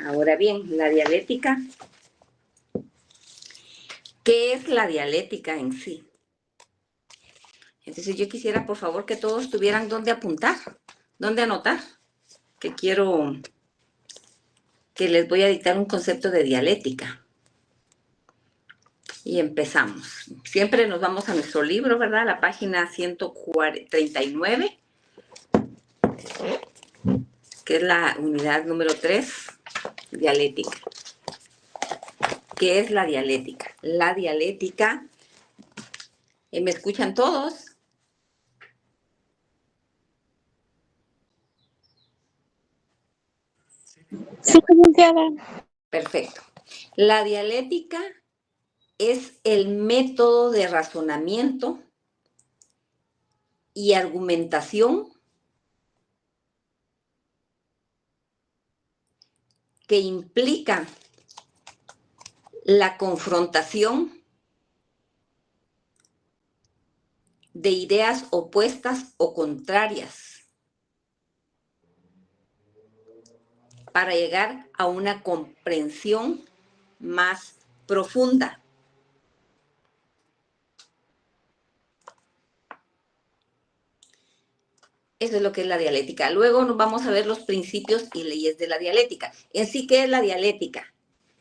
Ahora bien, la dialéctica. ¿Qué es la dialéctica en sí? Entonces yo quisiera, por favor, que todos tuvieran dónde apuntar, dónde anotar, que quiero que les voy a dictar un concepto de dialéctica. Y empezamos. Siempre nos vamos a nuestro libro, ¿verdad? La página 139, que es la unidad número 3, dialéctica. ¿Qué es la dialéctica? La dialéctica, ¿me escuchan todos? Sí, licenciada. Perfecto. La dialéctica es el método de razonamiento y argumentación que implica la confrontación de ideas opuestas o contrarias para llegar a una comprensión más profunda. Eso es lo que es la dialéctica. Luego nos vamos a ver los principios y leyes de la dialéctica. En sí, ¿qué es la dialéctica?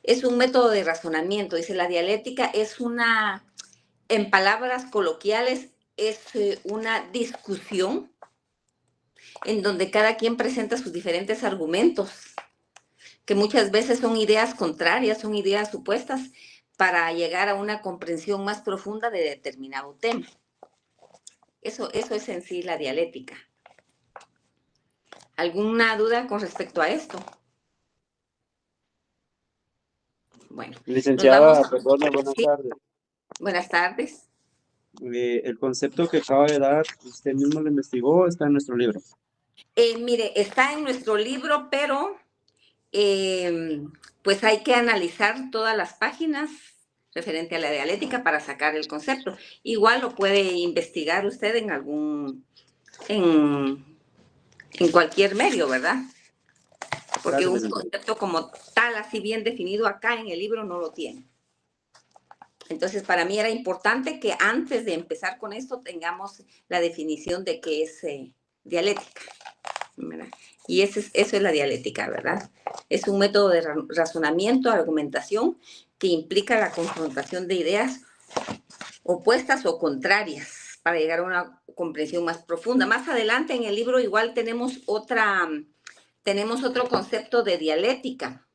Es un método de razonamiento. Dice, la dialéctica es una, en palabras coloquiales, es una discusión en donde cada quien presenta sus diferentes argumentos, que muchas veces son ideas contrarias, son ideas supuestas, para llegar a una comprensión más profunda de determinado tema. Eso es en sí la dialéctica. ¿Alguna duda con respecto a esto? Bueno, Licenciada, perdona, buenas tardes. Buenas tardes. El concepto que acaba de dar, usted mismo lo investigó, está en nuestro libro. Mire, está en nuestro libro, pero pues hay que analizar todas las páginas referente a la dialéctica para sacar el concepto. Igual lo puede investigar usted en en cualquier medio, ¿verdad? Porque Gracias, un concepto como tal, así bien definido acá en el libro, no lo tiene. Entonces, para mí era importante que antes de empezar con esto tengamos la definición de qué es dialéctica, ¿verdad? Y eso es la dialéctica, ¿verdad? Es un método de razonamiento, argumentación, que implica la confrontación de ideas opuestas o contrarias para llegar a una comprensión más profunda. Más adelante en el libro igual tenemos otro concepto de dialéctica.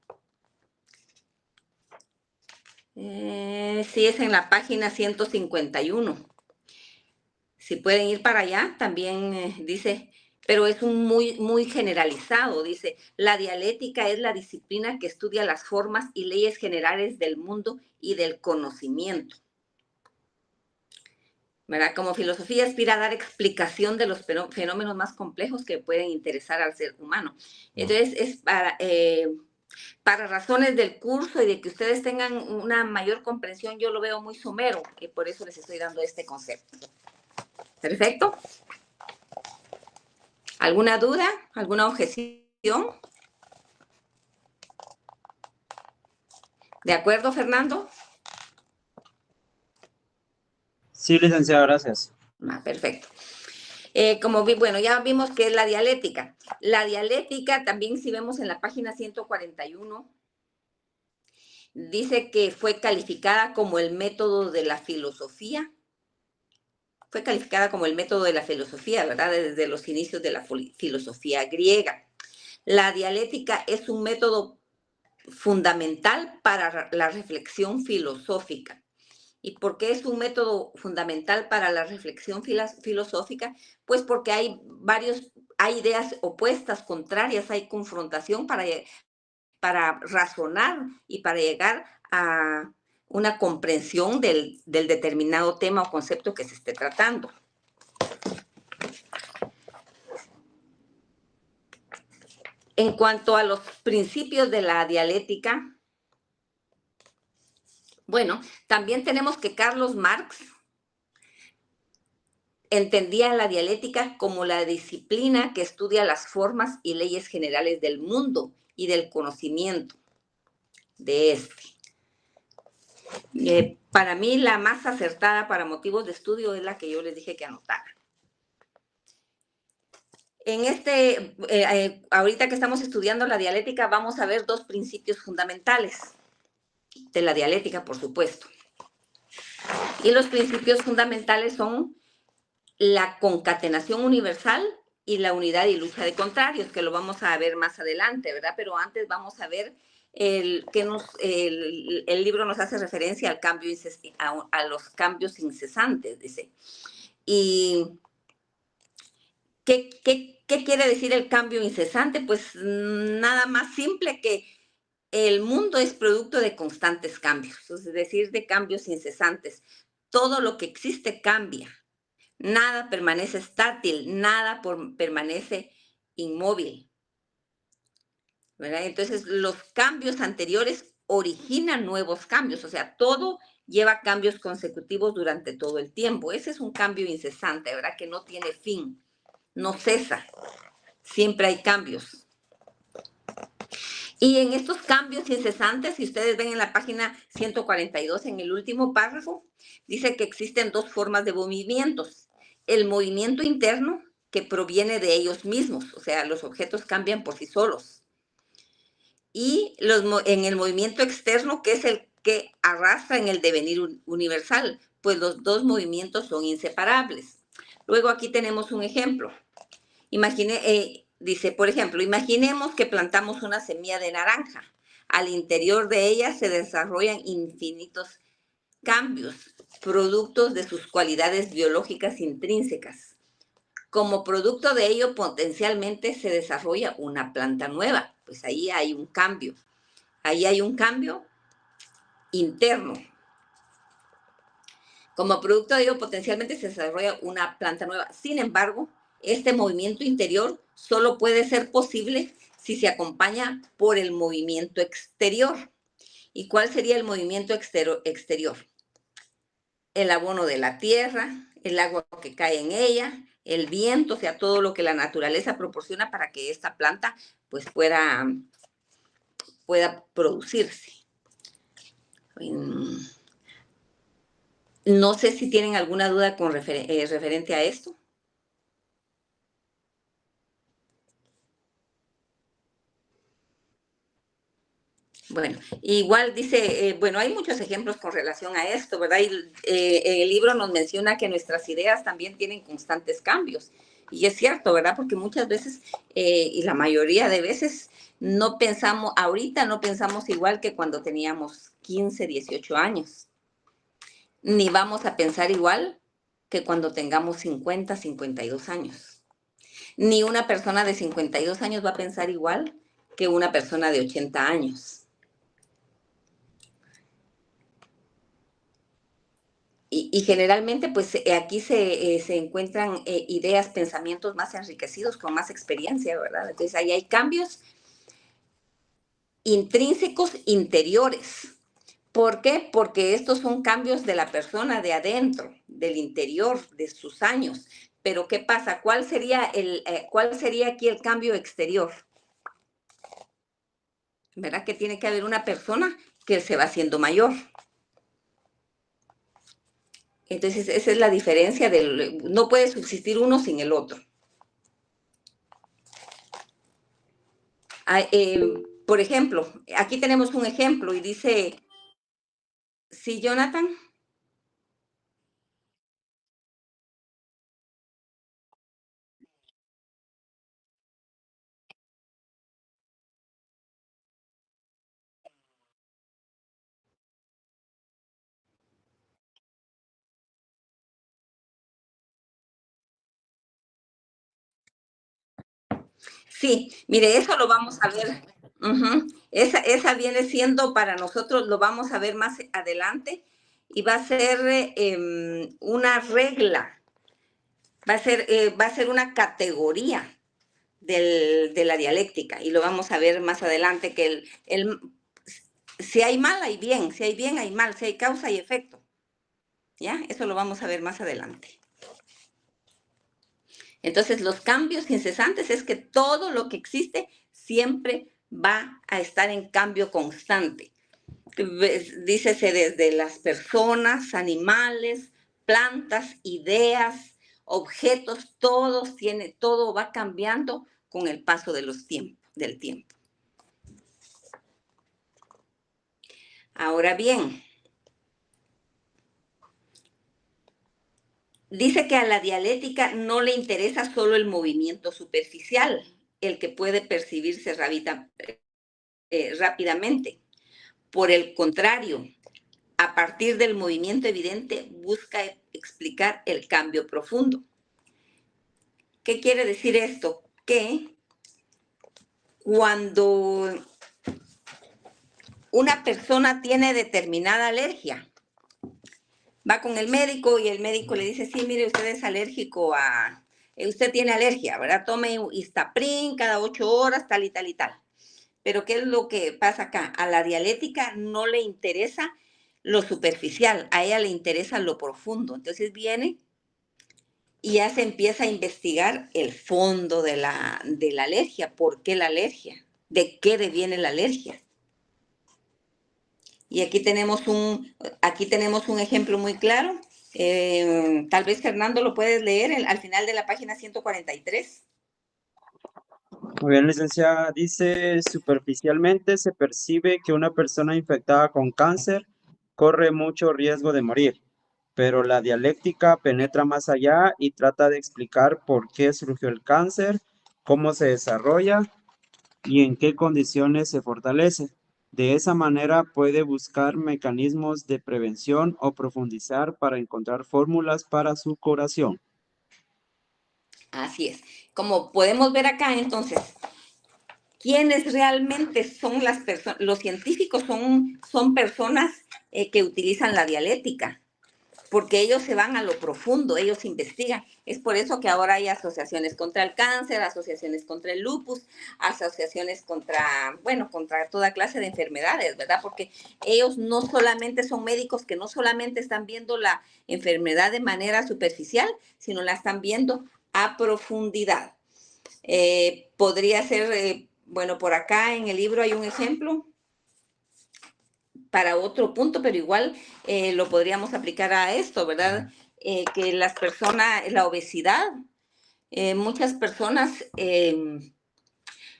Sí, es en la página 151. Si pueden ir para allá, también dice, pero es un muy generalizado. Dice, la dialéctica es la disciplina que estudia las formas y leyes generales del mundo y del conocimiento, ¿verdad? Como filosofía aspira a dar explicación de los fenómenos más complejos que pueden interesar al ser humano. Entonces, es para razones del curso y de que ustedes tengan una mayor comprensión, yo lo veo muy somero, y por eso les estoy dando este concepto. ¿Perfecto? ¿Alguna duda? ¿Alguna objeción? ¿De acuerdo, Fernando? Sí, licenciada, gracias. Perfecto. Bueno, ya vimos que es la dialéctica. La dialéctica también, si vemos en la página 141, dice que fue calificada como el método de la filosofía. Fue calificada como el método de la filosofía, ¿verdad? Desde los inicios de la filosofía griega. La dialéctica es un método fundamental para la reflexión filosófica. ¿Y por qué es un método fundamental para la reflexión filosófica? Pues porque hay ideas opuestas, contrarias, hay confrontación para razonar y para llegar a una comprensión del determinado tema o concepto que se esté tratando. En cuanto a los principios de la dialéctica, bueno, también tenemos que Carlos Marx entendía la dialéctica como la disciplina que estudia las formas y leyes generales del mundo y del conocimiento. de este. Para mí la más acertada para motivos de estudio es la que yo les dije que anotara. En ahorita que estamos estudiando la dialéctica, vamos a ver dos principios fundamentales de la dialéctica, por supuesto. Y los principios fundamentales son la concatenación universal y la unidad y lucha de contrarios, que lo vamos a ver más adelante, ¿verdad? Pero antes vamos a ver el libro nos hace referencia al cambio a los cambios incesantes, dice. ¿Y qué quiere decir el cambio incesante? Pues nada más simple que el mundo es producto de constantes cambios, es decir, de cambios incesantes. Todo lo que existe cambia. Nada permanece estátil, nada permanece inmóvil, ¿verdad? Entonces, los cambios anteriores originan nuevos cambios, o sea, todo lleva cambios consecutivos durante todo el tiempo. Ese es un cambio incesante, ¿verdad? Que no tiene fin, no cesa, siempre hay cambios. Y en estos cambios incesantes, si ustedes ven en la página 142, en el último párrafo, dice que existen dos formas de movimientos. El movimiento interno, que proviene de ellos mismos, o sea, los objetos cambian por sí solos. Y en el movimiento externo, que es el que arrastra en el devenir universal, pues los dos movimientos son inseparables. Luego aquí tenemos un ejemplo. Dice, por ejemplo, imaginemos que plantamos una semilla de naranja. Al interior de ella se desarrollan infinitos cambios, productos de sus cualidades biológicas intrínsecas. Como producto de ello, potencialmente se desarrolla una planta nueva. Pues ahí hay un cambio. Ahí hay un cambio interno. Como producto de ello, potencialmente se desarrolla una planta nueva. Sin embargo, este movimiento interior solo puede ser posible si se acompaña por el movimiento exterior. ¿Y cuál sería el movimiento exterior? El abono de la tierra, el agua que cae en ella, el viento, o sea, todo lo que la naturaleza proporciona para que esta planta pues pueda producirse. No sé si tienen alguna duda con referente a esto. Bueno, igual dice, bueno, hay muchos ejemplos con relación a esto, ¿verdad? Y el libro nos menciona que nuestras ideas también tienen constantes cambios. Y es cierto, ¿verdad? Porque muchas veces, y la mayoría de veces, ahorita no pensamos igual que cuando teníamos 15, 18 años. Ni vamos a pensar igual que cuando tengamos 50, 52 años. Ni una persona de 52 años va a pensar igual que una persona de 80 años. Y generalmente, pues aquí se encuentran ideas, pensamientos más enriquecidos, con más experiencia, ¿verdad? Entonces, ahí hay cambios intrínsecos interiores. ¿Por qué? Porque estos son cambios de la persona de adentro, del interior, de sus años. Pero, ¿qué pasa? ¿Cuál sería aquí el cambio exterior? ¿Verdad? Que tiene que haber una persona que se va haciendo mayor. Entonces, esa es la diferencia no puede subsistir uno sin el otro. Por ejemplo, aquí tenemos un ejemplo y dice, ¿sí, Jonathan? Sí, mire, eso lo vamos a ver. Esa viene siendo para nosotros, lo vamos a ver más adelante, y va a ser una regla, va a ser una categoría de la dialéctica, y lo vamos a ver más adelante, que si hay mal, hay bien, si hay bien, hay mal, si hay causa y efecto. ¿Ya? Eso lo vamos a ver más adelante. Entonces, los cambios incesantes es que todo lo que existe siempre va a estar en cambio constante. dícese desde las personas, animales, plantas, ideas, objetos, todo va cambiando con el paso de del tiempo. Ahora bien, dice que a la dialéctica no le interesa solo el movimiento superficial, el que puede percibirse rápidamente. Por el contrario, a partir del movimiento evidente, busca explicar el cambio profundo. ¿Qué quiere decir esto? Que cuando una persona tiene determinada alergia, va con el médico y el médico le dice, sí, mire, usted es alérgico usted tiene alergia, ¿verdad? Tome Istaprin cada 8 horas, tal y tal y tal. Pero ¿qué es lo que pasa acá? A la dialéctica no le interesa lo superficial, a ella le interesa lo profundo. Entonces viene y ya se empieza a investigar el fondo de la alergia. ¿Por qué la alergia? ¿De qué deviene la alergia? Y aquí tenemos un ejemplo muy claro. Tal vez Fernando lo puedes leer al final de la página 143. Muy bien, licenciada. Dice, superficialmente se percibe que una persona infectada con cáncer corre mucho riesgo de morir, pero la dialéctica penetra más allá y trata de explicar por qué surgió el cáncer, cómo se desarrolla y en qué condiciones se fortalece. De esa manera puede buscar mecanismos de prevención o profundizar para encontrar fórmulas para su curación. Así es. Como podemos ver acá, entonces, ¿quiénes realmente son las personas? Los científicos son personas que utilizan la dialéctica, porque ellos se van a lo profundo, ellos investigan. Es por eso que ahora hay asociaciones contra el cáncer, asociaciones contra el lupus, asociaciones contra toda clase de enfermedades, ¿verdad? Porque ellos no solamente son médicos que no solamente están viendo la enfermedad de manera superficial, sino la están viendo a profundidad. Podría ser, por acá en el libro hay un ejemplo para otro punto, pero igual lo podríamos aplicar a esto, ¿verdad? Que las personas, la obesidad, muchas personas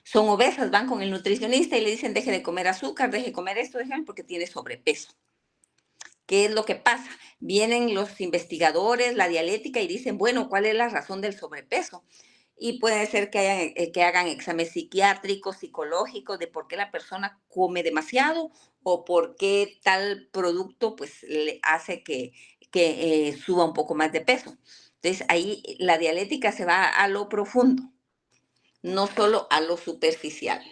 son obesas, van con el nutricionista y le dicen deje de comer azúcar, deje de comer esto, porque tiene sobrepeso. ¿Qué es lo que pasa? Vienen los investigadores, la dialéctica y dicen, bueno, ¿cuál es la razón del sobrepeso? Y puede ser que hagan exámenes psiquiátricos, psicológicos, de por qué la persona come demasiado o por qué tal producto pues le hace que suba un poco más de peso. Entonces ahí la dialéctica se va a lo profundo, no solo a lo superficial.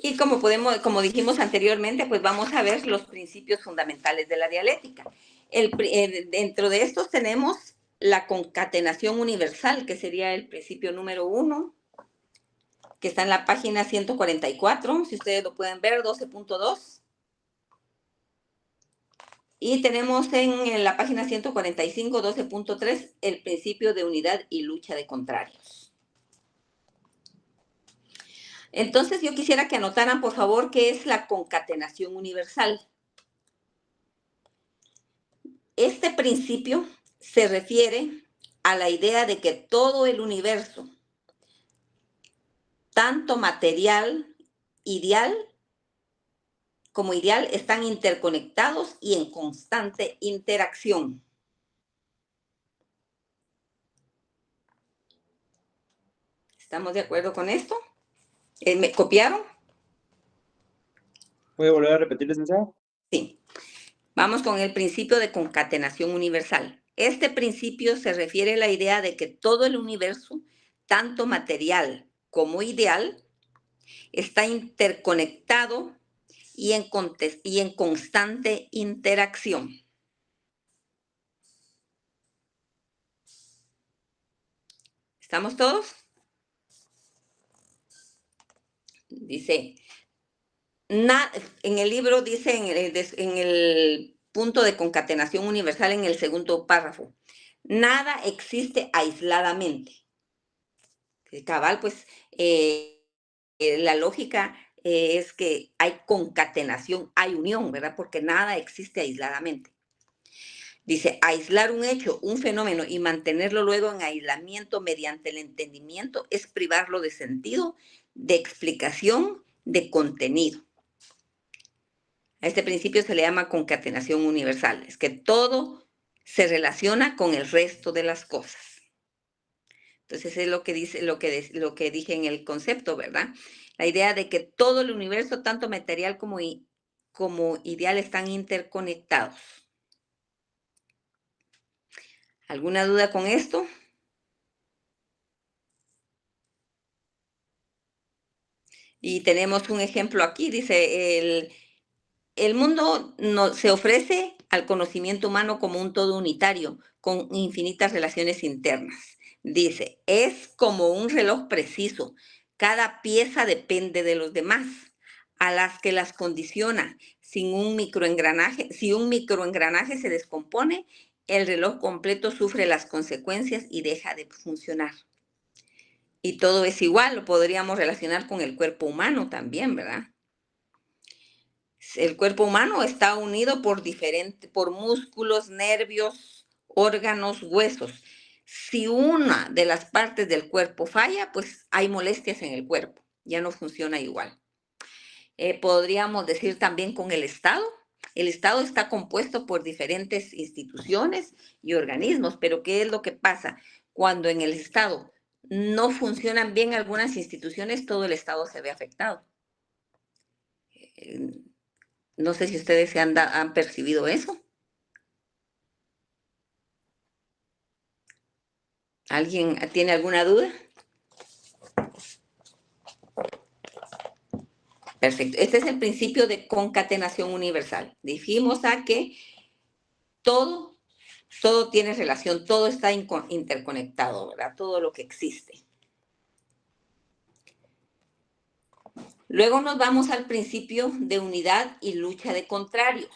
Y como dijimos anteriormente, pues vamos a ver los principios fundamentales de la dialéctica. Dentro de estos tenemos la concatenación universal, que sería el principio número 1, que está en la página 144, si ustedes lo pueden ver, 12.2. Y tenemos en la página 145, 12.3, el principio de unidad y lucha de contrarios. Entonces yo quisiera que anotaran, por favor, qué es la concatenación universal. Este principio se refiere a la idea de que todo el universo, tanto material, ideal, como ideal, están interconectados y en constante interacción. ¿Estamos de acuerdo con esto? ¿Me copiaron? ¿Puede volver a repetir, licenciada? Sí. Vamos con el principio de concatenación universal. Este principio se refiere a la idea de que todo el universo, tanto material como ideal, está interconectado y en constante interacción. ¿Estamos todos? Dice, en el libro dice, en el punto de concatenación universal, en el segundo párrafo, nada existe aisladamente. Cabal, pues la lógica es que hay concatenación, hay unión, ¿verdad? Porque nada existe aisladamente. Dice, aislar un hecho, un fenómeno y mantenerlo luego en aislamiento mediante el entendimiento es privarlo de sentido, de explicación, de contenido. A este principio se le llama concatenación universal, es que todo se relaciona con el resto de las cosas. Entonces es lo que dice, lo que dije en el concepto, ¿verdad? La idea de que todo el universo, tanto material como ideal, están interconectados. ¿Alguna duda con esto? Y tenemos un ejemplo aquí, dice, el mundo se ofrece al conocimiento humano como un todo unitario, con infinitas relaciones internas. Dice, es como un reloj preciso, cada pieza depende de los demás, a las que las condiciona. Si un microengranaje se descompone, el reloj completo sufre las consecuencias y deja de funcionar. Y todo es igual, lo podríamos relacionar con el cuerpo humano también, ¿verdad? El cuerpo humano está unido por músculos, nervios, órganos, huesos. Si una de las partes del cuerpo falla, pues hay molestias en el cuerpo, ya no funciona igual. Podríamos decir también con el Estado. El Estado está compuesto por diferentes instituciones y organismos, pero ¿qué es lo que pasa? Cuando en el Estado no funcionan bien algunas instituciones, todo el Estado se ve afectado. No sé si ustedes han percibido eso. ¿Alguien tiene alguna duda? Perfecto. Este es el principio de concatenación universal. Dijimos a que todo tiene relación, todo está interconectado, ¿verdad? Todo lo que existe. Luego nos vamos al principio de unidad y lucha de contrarios.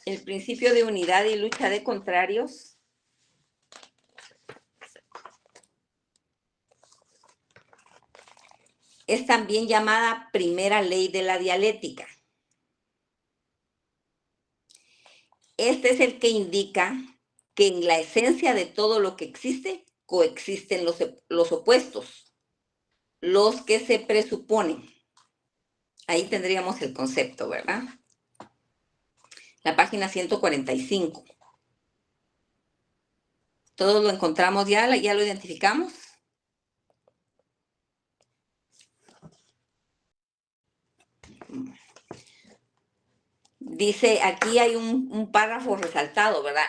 El principio de unidad y lucha de contrarios es también llamada primera ley de la dialéctica. Este es el que indica que en la esencia de todo lo que existe coexisten los opuestos, los que se presuponen. Ahí tendríamos el concepto, ¿verdad? La página 145. ¿Todos lo encontramos ya lo identificamos? Dice, aquí hay un párrafo resaltado, ¿verdad?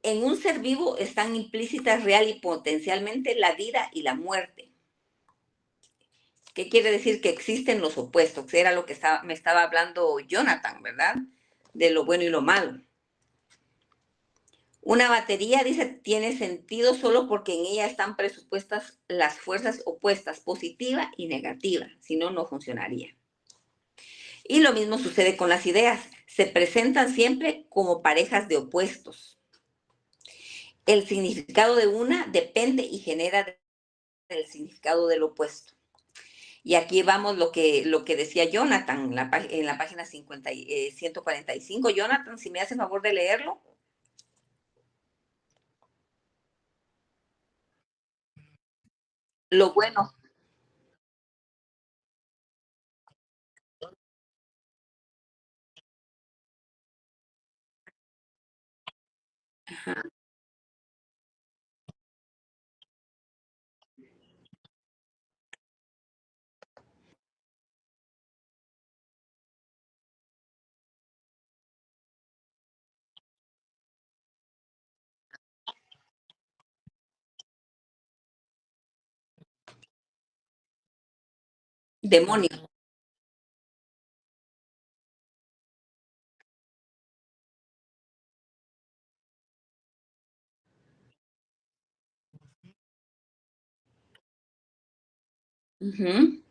En un ser vivo están implícitas real y potencialmente la vida y la muerte. ¿Qué quiere decir? Que existen los opuestos. Era lo que me estaba hablando Jonathan, ¿verdad? De lo bueno y lo malo. Una batería, dice, tiene sentido solo porque en ella están presupuestas las fuerzas opuestas, positiva y negativa. Si no, no funcionaría. Y lo mismo sucede con las ideas. Se presentan siempre como parejas de opuestos. El significado de una depende y genera del significado del opuesto. Y aquí vamos lo que decía Jonathan en la página 145. Jonathan, si me hace favor de leerlo. Lo bueno. Ajá. Demonio. Uh-huh.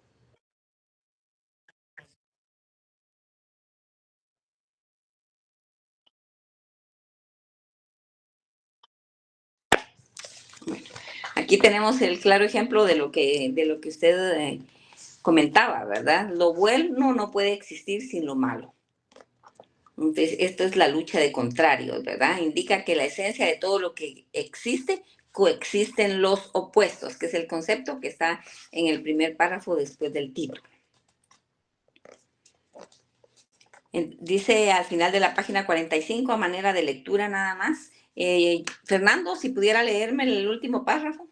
Bueno, Aquí tenemos el claro ejemplo de lo que usted comentaba, ¿verdad? Lo bueno no puede existir sin lo malo. Entonces, esto es la lucha de contrarios, ¿verdad? Indica que la esencia de todo lo que existe coexisten los opuestos, que es el concepto que está en el primer párrafo después del título. Dice al final de la página 45, a manera de lectura nada más. Fernando, si pudiera leerme el último párrafo.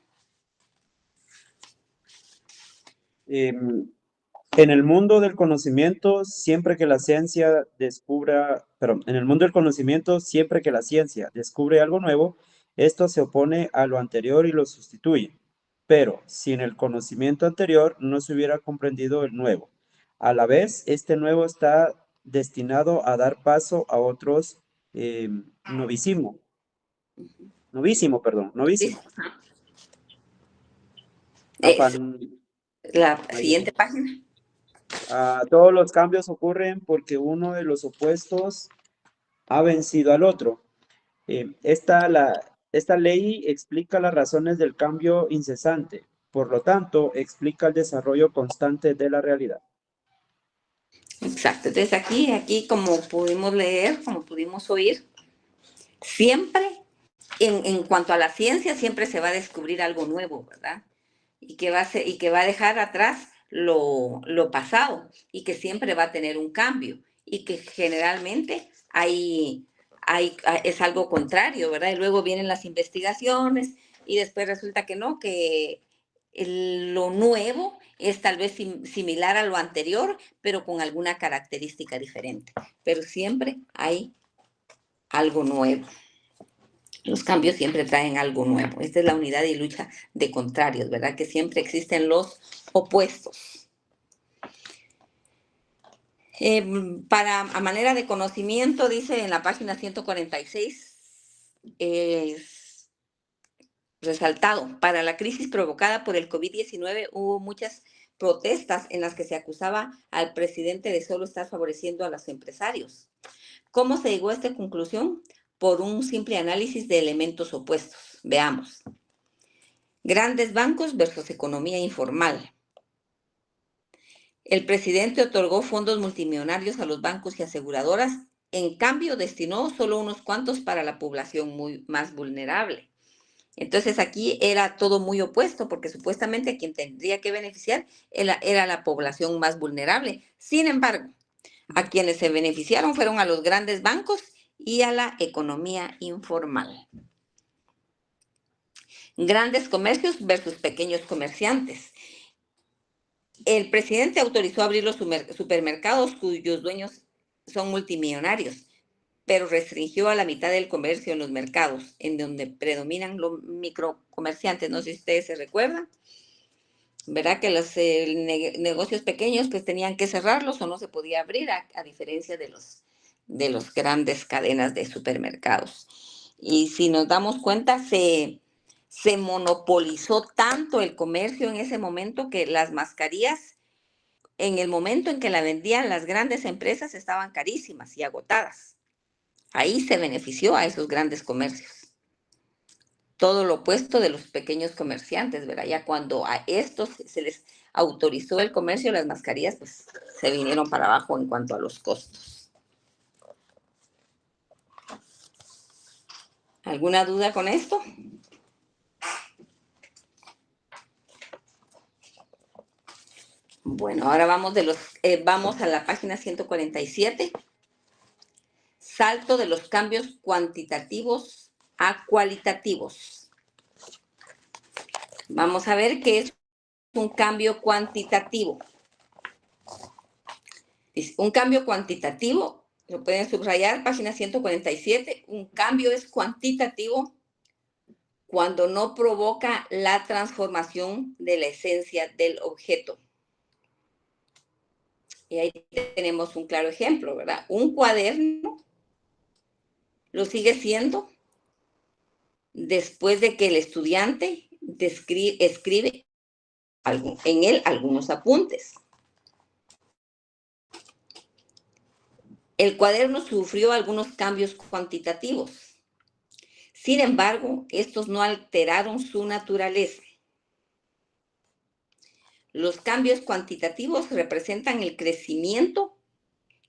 En el mundo del conocimiento, siempre que la ciencia en el mundo del conocimiento, siempre que la ciencia descubre algo nuevo, esto se opone a lo anterior y lo sustituye. Pero sin el conocimiento anterior no se hubiera comprendido el nuevo. A la vez, este nuevo está destinado a dar paso a otros novísimo. La siguiente página. Todos los cambios ocurren porque uno de los opuestos ha vencido al otro. Esta ley explica las razones del cambio incesante, por lo tanto, explica el desarrollo constante de la realidad. Exacto. Entonces aquí como pudimos leer, como pudimos oír, siempre, en cuanto a la ciencia, siempre se va a descubrir algo nuevo, ¿verdad? Y que va a dejar atrás lo pasado y que siempre va a tener un cambio y que generalmente es algo contrario, ¿verdad? Y luego vienen las investigaciones y después resulta que no, que lo nuevo es tal vez similar a lo anterior, pero con alguna característica diferente. Pero siempre hay algo nuevo. Los cambios siempre traen algo nuevo. Esta es la unidad y lucha de contrarios, ¿verdad? Que siempre existen los opuestos. A manera de conocimiento, dice en la página 146, resaltado, para la crisis provocada por el COVID-19 hubo muchas protestas en las que se acusaba al presidente de solo estar favoreciendo a los empresarios. ¿Cómo se llegó a esta conclusión? Por un simple análisis de elementos opuestos. Veamos. Grandes bancos versus economía informal. El presidente otorgó fondos multimillonarios a los bancos y aseguradoras, en cambio destinó solo unos cuantos para la población más vulnerable. Entonces aquí era todo muy opuesto, porque supuestamente a quien tendría que beneficiar era la población más vulnerable. Sin embargo, a quienes se beneficiaron fueron a los grandes bancos y a la economía informal. Grandes comercios versus pequeños comerciantes. El presidente autorizó abrir los supermercados cuyos dueños son multimillonarios, pero restringió a la mitad del comercio en los mercados, en donde predominan los microcomerciantes. No sé si ustedes se recuerdan, ¿verdad? Que los negocios pequeños pues tenían que cerrarlos o no se podía abrir, a diferencia de los grandes cadenas de supermercados. Y si nos damos cuenta, se monopolizó tanto el comercio en ese momento que las mascarillas, en el momento en que la vendían las grandes empresas, estaban carísimas y agotadas. Ahí se benefició a esos grandes comercios. Todo lo opuesto de los pequeños comerciantes, ¿verdad? Ya cuando a estos se les autorizó el comercio, las mascarillas pues se vinieron para abajo en cuanto a los costos. ¿Alguna duda con esto? Bueno, ahora vamos a la página 147. Salto de los cambios cuantitativos a cualitativos. Vamos a ver qué es un cambio cuantitativo. Un cambio cuantitativo, lo pueden subrayar, página 147, un cambio es cuantitativo cuando no provoca la transformación de la esencia del objeto. Y ahí tenemos un claro ejemplo, ¿verdad? Un cuaderno lo sigue siendo después de que el estudiante escribe en él algunos apuntes. El cuaderno sufrió algunos cambios cuantitativos. Sin embargo, estos no alteraron su naturaleza. Los cambios cuantitativos representan el crecimiento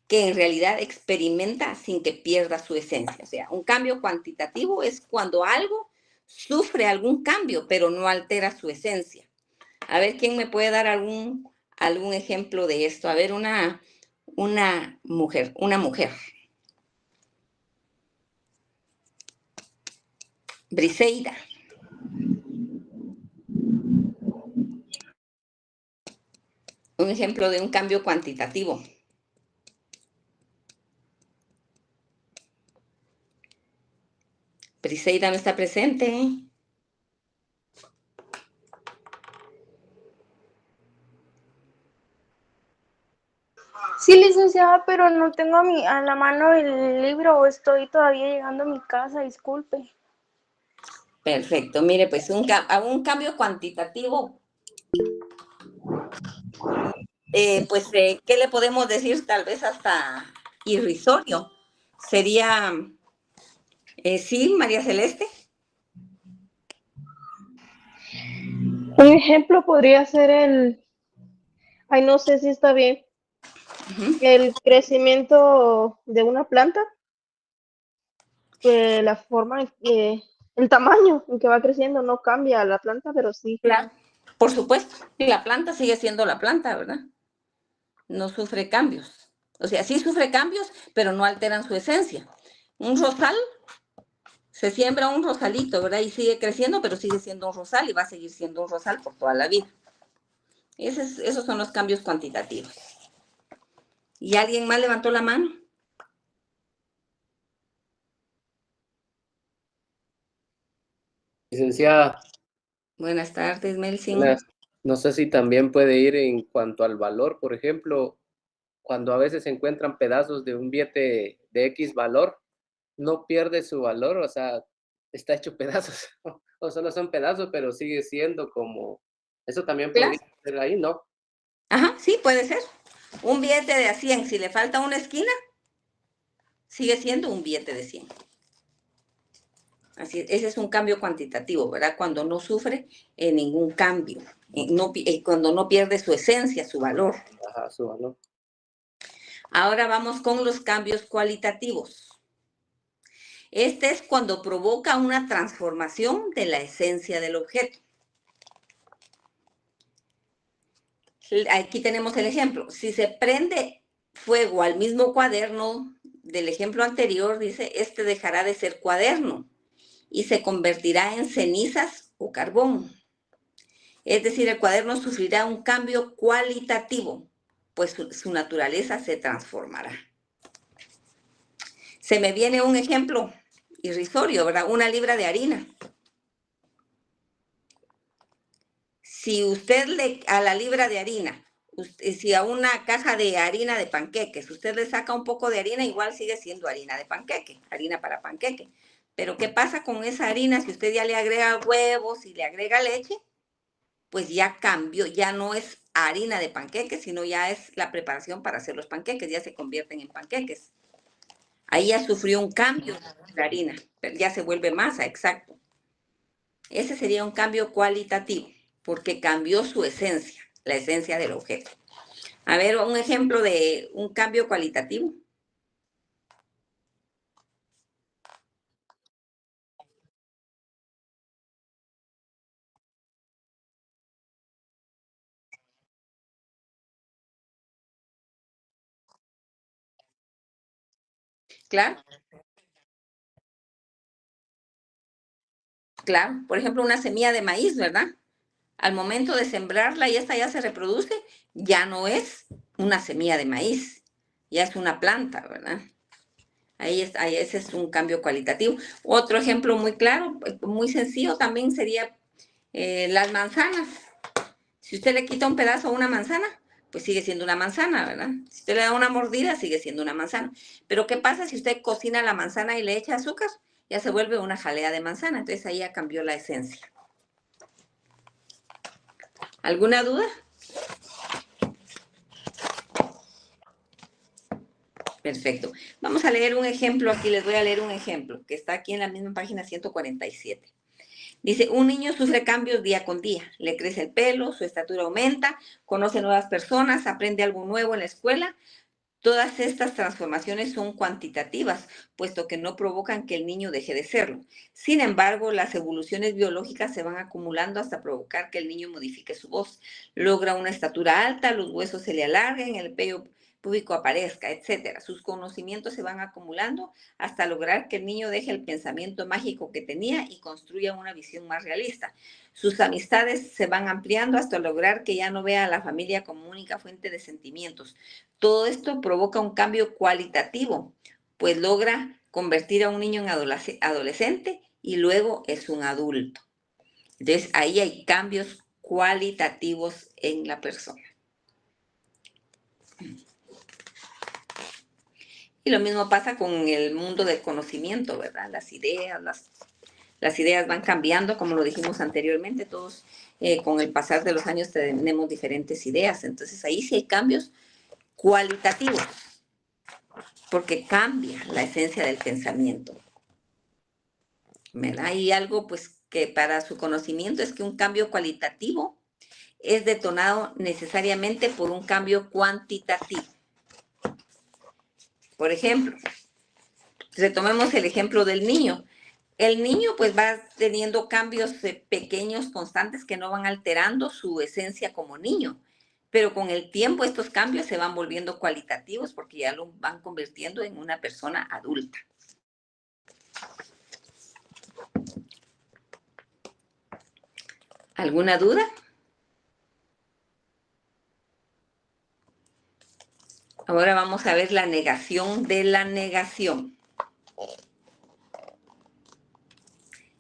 que en realidad experimenta sin que pierda su esencia. O sea, un cambio cuantitativo es cuando algo sufre algún cambio, pero no altera su esencia. A ver, ¿quién me puede dar algún ejemplo de esto? A ver, una mujer. Briseida. Un ejemplo de un cambio cuantitativo. Briseida no está presente, ¿eh? Sí, licenciada, pero no tengo a la mano el libro o estoy todavía llegando a mi casa, disculpe. Perfecto. Mire, pues un cambio cuantitativo, ¿qué le podemos decir? Tal vez hasta irrisorio. Sería, sí, María Celeste. Un ejemplo podría ser no sé si está bien, el crecimiento de una planta, que la forma, el tamaño en que va creciendo no cambia la planta, pero sí. Claro, por supuesto. La planta sigue siendo la planta, ¿verdad? No sufre cambios. O sea, sí sufre cambios, pero no alteran su esencia. Un rosal, se siembra un rosalito, ¿verdad? Y sigue creciendo, pero sigue siendo un rosal y va a seguir siendo un rosal por toda la vida. Esos son los cambios cuantitativos. ¿Y alguien más levantó la mano? Licenciada, Buenas tardes, Melsin. no sé si también puede ir en cuanto al valor, por ejemplo, cuando a veces se encuentran pedazos de un billete de X valor, no pierde su valor, o sea, está hecho pedazos, o solo son pedazos, pero sigue siendo como, eso también podría Claro. ser ahí, ¿no? Ajá, sí, puede ser. Un billete de a 100, si le falta una esquina, sigue siendo un billete de 100. Así, ese es un cambio cuantitativo, ¿verdad? Cuando no sufre ningún cambio, cuando no pierde su esencia, su valor. Ajá, su valor. Ahora vamos con los cambios cualitativos. Este es cuando provoca una transformación de la esencia del objeto. Aquí tenemos el ejemplo. Si se prende fuego al mismo cuaderno del ejemplo anterior, dice, este dejará de ser cuaderno y se convertirá en cenizas o carbón. Es decir, el cuaderno sufrirá un cambio cualitativo, pues su naturaleza se transformará. Se me viene un ejemplo irrisorio, ¿verdad? Una libra de harina. Si usted a la libra de harina, si a una caja de harina de panqueques, usted le saca un poco de harina, igual sigue siendo harina de panqueque, harina para panqueque. Pero ¿qué pasa con esa harina si usted ya le agrega huevos y le agrega leche? Pues ya cambió, ya no es harina de panqueques, sino ya es la preparación para hacer los panqueques, ya se convierten en panqueques. Ahí ya sufrió un cambio la harina, pero ya se vuelve masa, exacto. Ese sería un cambio cualitativo, porque cambió su esencia, la esencia del objeto. A ver, un ejemplo de un cambio cualitativo. Claro, claro. Por ejemplo, una semilla de maíz, ¿verdad? Al momento de sembrarla y esta ya se reproduce, ya no es una semilla de maíz, ya es una planta, ¿verdad? Ahí ese es un cambio cualitativo. Otro ejemplo muy claro, muy sencillo también sería las manzanas. Si usted le quita un pedazo a una manzana, pues sigue siendo una manzana, ¿verdad? Si usted le da una mordida, sigue siendo una manzana. Pero ¿qué pasa si usted cocina la manzana y le echa azúcar? Ya se vuelve una jalea de manzana, entonces ahí ya cambió la esencia. ¿Alguna duda? Perfecto. Vamos a leer un ejemplo aquí, les voy a leer un ejemplo que está aquí en la misma página 147. Dice, un niño sufre cambios día con día. Le crece el pelo, su estatura aumenta, conoce nuevas personas, aprende algo nuevo en la escuela. Todas estas transformaciones son cuantitativas, puesto que no provocan que el niño deje de serlo. Sin embargo, las evoluciones biológicas se van acumulando hasta provocar que el niño modifique su voz. Logra una estatura alta, los huesos se le alarguen, el vello púbico aparezca, etc. Sus conocimientos se van acumulando hasta lograr que el niño deje el pensamiento mágico que tenía y construya una visión más realista. Sus amistades se van ampliando hasta lograr que ya no vea a la familia como única fuente de sentimientos. Todo esto provoca un cambio cualitativo, pues logra convertir a un niño en adolescente y luego es un adulto. Entonces, ahí hay cambios cualitativos en la persona. Y lo mismo pasa con el mundo del conocimiento, ¿verdad? Las ideas van cambiando, como lo dijimos anteriormente, todos con el pasar de los años tenemos diferentes ideas. Entonces, ahí sí hay cambios cualitativos, porque cambia la esencia del pensamiento. ¿Verdad? Y algo pues que para su conocimiento es que un cambio cualitativo es detonado necesariamente por un cambio cuantitativo. Por ejemplo, retomemos el ejemplo del niño. El niño pues va teniendo cambios pequeños, constantes, que no van alterando su esencia como niño. Pero con el tiempo estos cambios se van volviendo cualitativos porque ya lo van convirtiendo en una persona adulta. ¿Alguna duda? Ahora vamos a ver la negación de la negación.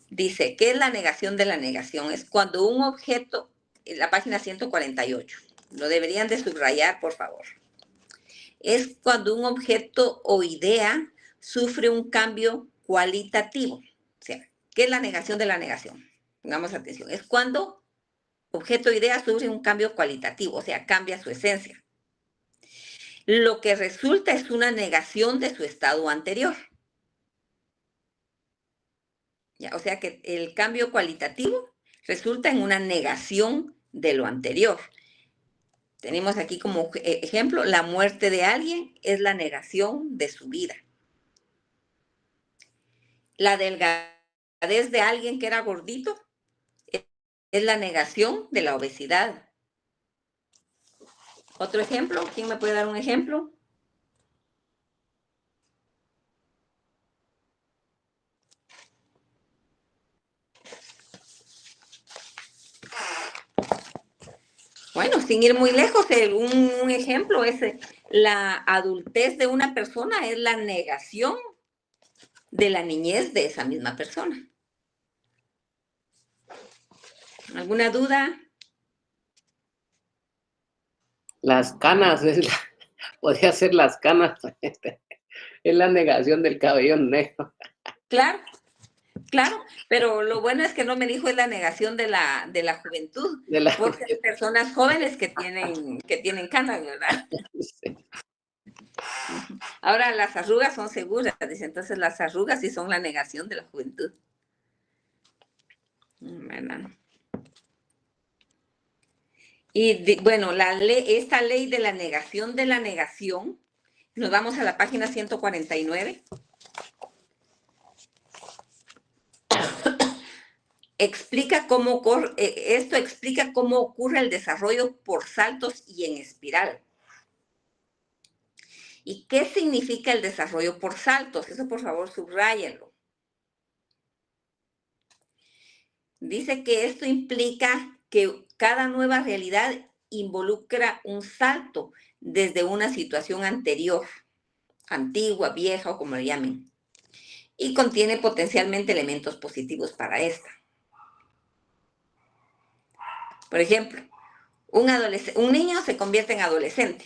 Dice, ¿qué es la negación de la negación? Es cuando un objeto, en la página 148, lo deberían de subrayar, por favor. Es cuando un objeto o idea sufre un cambio cualitativo. O sea, ¿qué es la negación de la negación? Pongamos atención. Es cuando objeto o idea sufre un cambio cualitativo, o sea, cambia su esencia. Lo que resulta es una negación de su estado anterior. ¿Ya? O sea que el cambio cualitativo resulta en una negación de lo anterior. Tenemos aquí como ejemplo, la muerte de alguien es la negación de su vida. La delgadez de alguien que era gordito es la negación de la obesidad. Otro ejemplo, ¿quién me puede dar un ejemplo? Bueno, sin ir muy lejos, un ejemplo es la adultez de una persona es la negación de la niñez de esa misma persona. ¿Alguna duda? Las canas, podría ser las canas. Es la negación del cabello negro. Claro, claro, pero lo bueno es que no me dijo es la negación de la juventud, porque hay personas jóvenes que tienen canas, ¿verdad? Sí. Ahora las arrugas son seguras, dice, entonces las arrugas sí son la negación de la juventud. ¿Verdad? Y bueno, esta ley de la negación, nos vamos a la página 149. Esto explica cómo ocurre el desarrollo por saltos y en espiral. ¿Y qué significa el desarrollo por saltos? Eso por favor subráyenlo. Dice que esto implica que cada nueva realidad involucra un salto desde una situación anterior, antigua, vieja o como le llamen, y contiene potencialmente elementos positivos para esta. Por ejemplo, un niño se convierte en adolescente.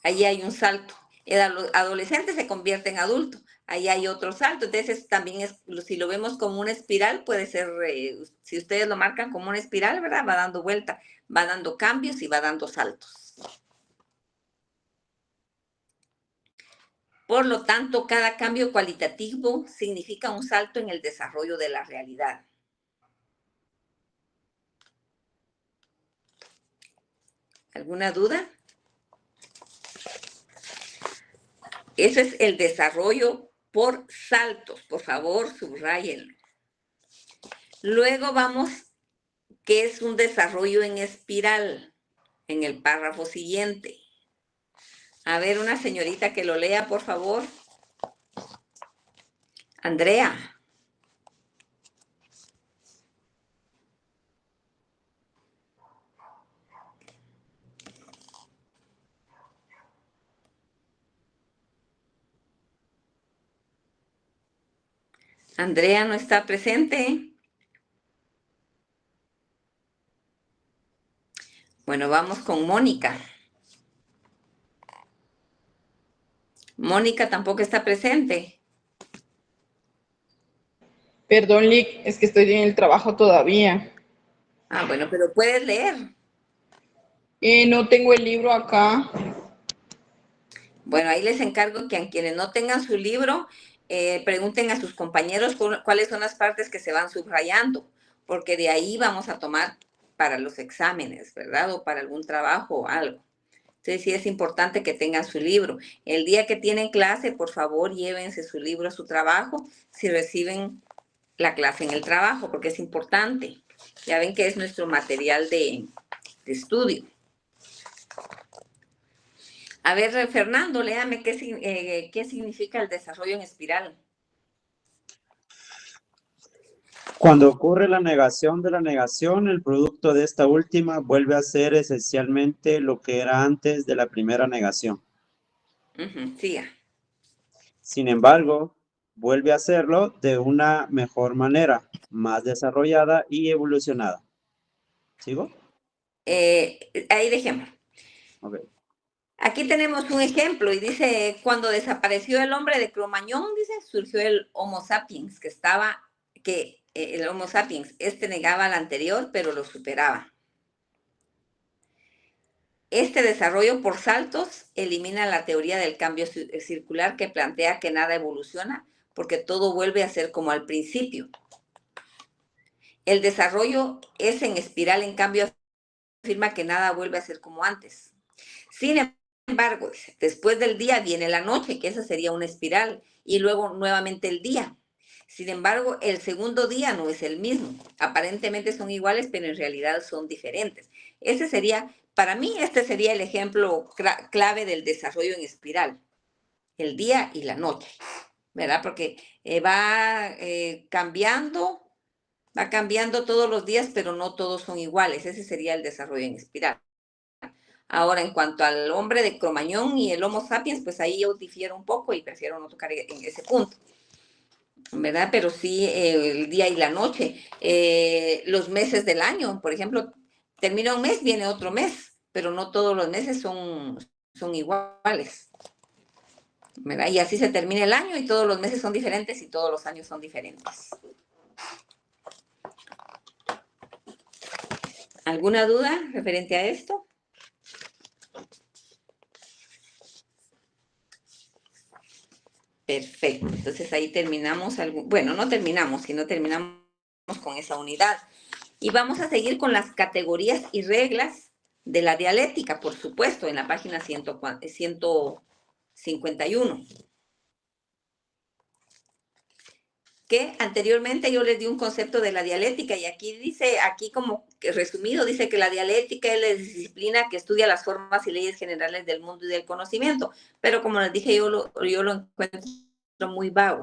Ahí hay un salto. El adolescente se convierte en adulto. Ahí hay otro salto. Entonces, también si lo vemos como una espiral, puede ser, si ustedes lo marcan como una espiral, ¿verdad? Va dando vuelta, va dando cambios y va dando saltos. Por lo tanto, cada cambio cualitativo significa un salto en el desarrollo de la realidad. ¿Alguna duda? Ese es el desarrollo por saltos. Por favor, subrayenlo. Luego vamos, ¿qué es un desarrollo en espiral? En el párrafo siguiente. A ver, una señorita que lo lea, por favor. Andrea. Andrea no está presente. Bueno, vamos con Mónica. Mónica tampoco está presente. Perdón, Lick, es que estoy en el trabajo todavía. Ah, bueno, pero puedes leer. No tengo el libro acá. Bueno, ahí les encargo que a quienes no tengan su libro, pregunten a sus compañeros cuáles son las partes que se van subrayando, porque de ahí vamos a tomar para los exámenes, ¿verdad? O para algún trabajo o algo. Entonces sí es importante que tengan su libro. El día que tienen clase, por favor, llévense su libro a su trabajo si reciben la clase en el trabajo, porque es importante. Ya ven que es nuestro material de estudio. A ver, Fernando, léame qué significa el desarrollo en espiral. Cuando ocurre la negación de la negación, el producto de esta última vuelve a ser esencialmente lo que era antes de la primera negación. Siga. Sin embargo, vuelve a hacerlo de una mejor manera, más desarrollada y evolucionada. ¿Sigo? Ahí dejemos. Ok. Aquí tenemos un ejemplo y dice, cuando desapareció el hombre de Cromañón, dice, surgió el Homo sapiens, el Homo sapiens, negaba al anterior, pero lo superaba. Este desarrollo por saltos elimina la teoría del cambio circular que plantea que nada evoluciona porque todo vuelve a ser como al principio. El desarrollo es en espiral, en cambio, afirma que nada vuelve a ser como antes. Sin embargo, después del día viene la noche, que esa sería una espiral, y luego nuevamente el día. Sin embargo, el segundo día no es el mismo. Aparentemente son iguales, pero en realidad son diferentes. Para mí, este sería el ejemplo clave del desarrollo en espiral. El día y la noche, ¿verdad? Porque va cambiando todos los días, pero no todos son iguales. Ese sería el desarrollo en espiral. Ahora, en cuanto al hombre de Cromañón y el Homo sapiens, pues ahí yo difiero un poco y prefiero no tocar en ese punto, ¿verdad? Pero sí el día y la noche. Los meses del año, por ejemplo, termina un mes, viene otro mes, pero no todos los meses son iguales, ¿verdad? Y así se termina el año y todos los meses son diferentes y todos los años son diferentes. ¿Alguna duda referente a esto? Perfecto, entonces ahí terminamos, bueno, no terminamos, sino terminamos con esa unidad. Y vamos a seguir con las categorías y reglas de la dialéctica, por supuesto, en la página 151. Que anteriormente yo les di un concepto de la dialéctica y aquí como resumido, dice que la dialéctica es la disciplina que estudia las formas y leyes generales del mundo y del conocimiento, pero como les dije, yo lo encuentro muy vago.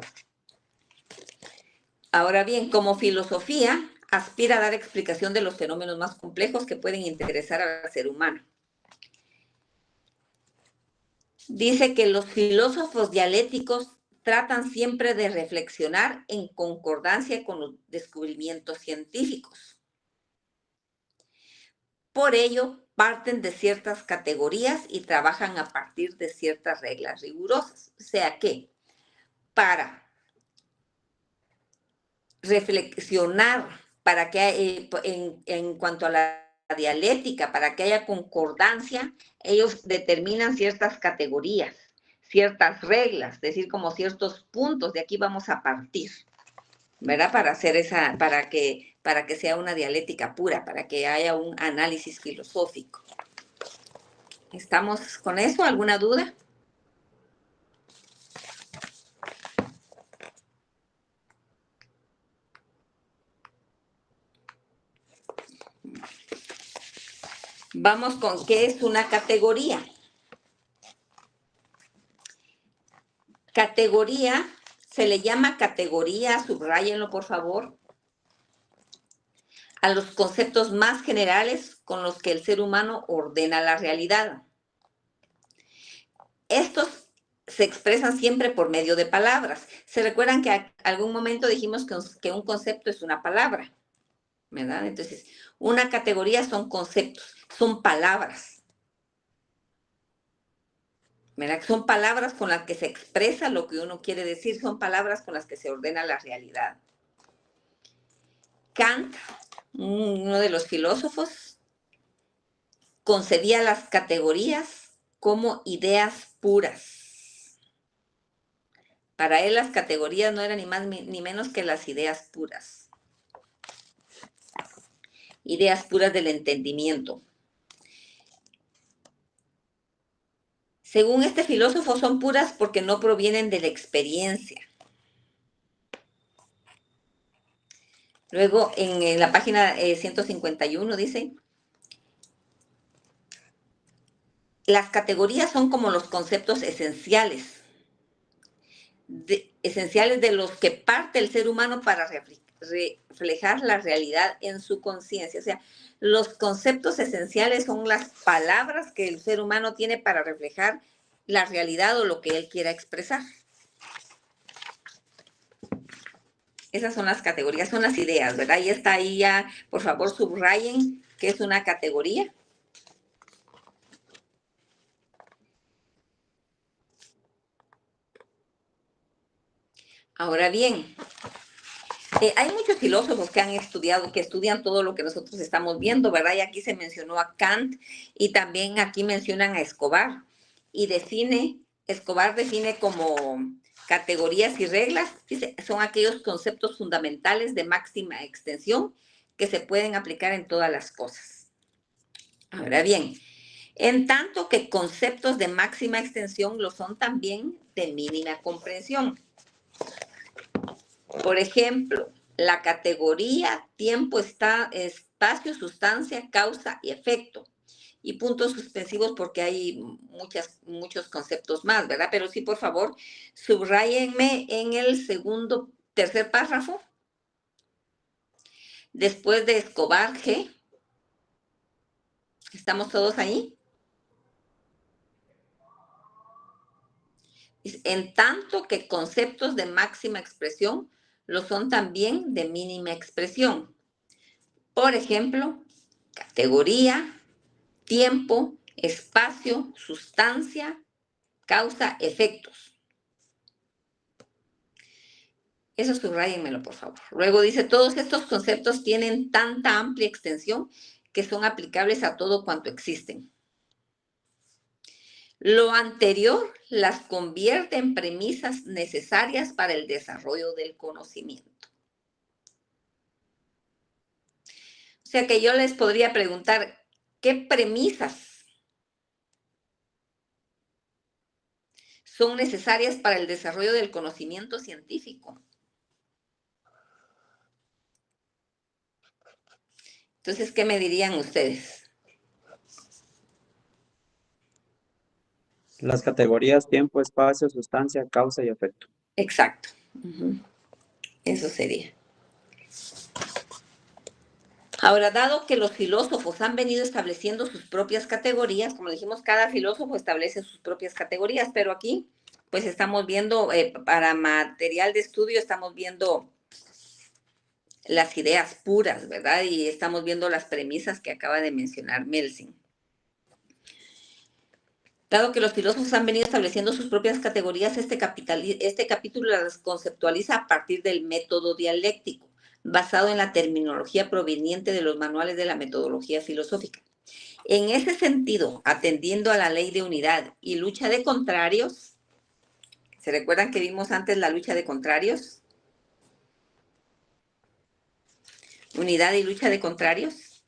Ahora bien, como filosofía, aspira a dar explicación de los fenómenos más complejos que pueden interesar al ser humano. Dice que los filósofos dialécticos tratan siempre de reflexionar en concordancia con los descubrimientos científicos. Por ello, parten de ciertas categorías y trabajan a partir de ciertas reglas rigurosas. O sea que, para reflexionar, para que en cuanto a la dialéctica, para que haya concordancia, ellos determinan ciertas categorías, ciertas reglas, es decir, como ciertos puntos, de aquí vamos a partir, ¿verdad? Para hacer para que sea una dialéctica pura, para que haya un análisis filosófico. ¿Estamos con eso? ¿Alguna duda? Vamos con qué es una categoría. Categoría, se le llama categoría, subráyenlo por favor, a los conceptos más generales con los que el ser humano ordena la realidad. Estos se expresan siempre por medio de palabras. ¿Se recuerdan que a algún momento dijimos que un concepto es una palabra? ¿Verdad? Entonces, una categoría son conceptos, son palabras. ¿Verdad? Son palabras con las que se expresa lo que uno quiere decir, son palabras con las que se ordena la realidad. Kant, uno de los filósofos, concebía las categorías como ideas puras. Para él las categorías no eran ni más ni menos que las ideas puras. Ideas puras del entendimiento. Según este filósofo, son puras porque no provienen de la experiencia. Luego, en la página 151 dice, las categorías son como los conceptos esenciales, de los que parte el ser humano para reflejar la realidad en su conciencia. O sea, los conceptos esenciales son las palabras que el ser humano tiene para reflejar la realidad o lo que él quiera expresar. Esas son las categorías, son las ideas, ¿verdad? Y está ahí ya, por favor, subrayen qué es una categoría. Ahora bien, hay muchos filósofos que han estudiado, que estudian todo lo que nosotros estamos viendo, ¿verdad? Y aquí se mencionó a Kant y también aquí mencionan a Escobar. Y Escobar define como categorías y reglas, dice, son aquellos conceptos fundamentales de máxima extensión que se pueden aplicar en todas las cosas. Ahora bien, en tanto que conceptos de máxima extensión lo son también de mínima comprensión. Por ejemplo, la categoría tiempo, espacio, sustancia, causa y efecto. Y puntos suspensivos porque hay muchos conceptos más, ¿verdad? Pero sí, por favor, subrayenme en el tercer párrafo. Después de Escobar, G. ¿Estamos todos ahí? En tanto que conceptos de máxima expresión lo son también de mínima expresión. Por ejemplo, categoría, tiempo, espacio, sustancia, causa, efectos. Eso subrayenmelo, por favor. Luego dice, todos estos conceptos tienen tanta amplia extensión que son aplicables a todo cuanto existen. Lo anterior las convierte en premisas necesarias para el desarrollo del conocimiento. O sea que yo les podría preguntar, ¿qué premisas son necesarias para el desarrollo del conocimiento científico? Entonces, ¿qué me dirían ustedes? Las categorías tiempo, espacio, sustancia, causa y efecto. Exacto. Eso sería. Ahora, dado que los filósofos han venido estableciendo sus propias categorías, como dijimos, cada filósofo establece sus propias categorías, pero aquí, pues estamos viendo, para material de estudio, estamos viendo las ideas puras, ¿verdad? Y estamos viendo las premisas que acaba de mencionar Melsin. Dado que los filósofos han venido estableciendo sus propias categorías, este capítulo las conceptualiza a partir del método dialéctico, basado en la terminología proveniente de los manuales de la metodología filosófica. En ese sentido, atendiendo a la ley de unidad y lucha de contrarios, ¿Se recuerdan que vimos antes la lucha de contrarios? Unidad y lucha de contrarios.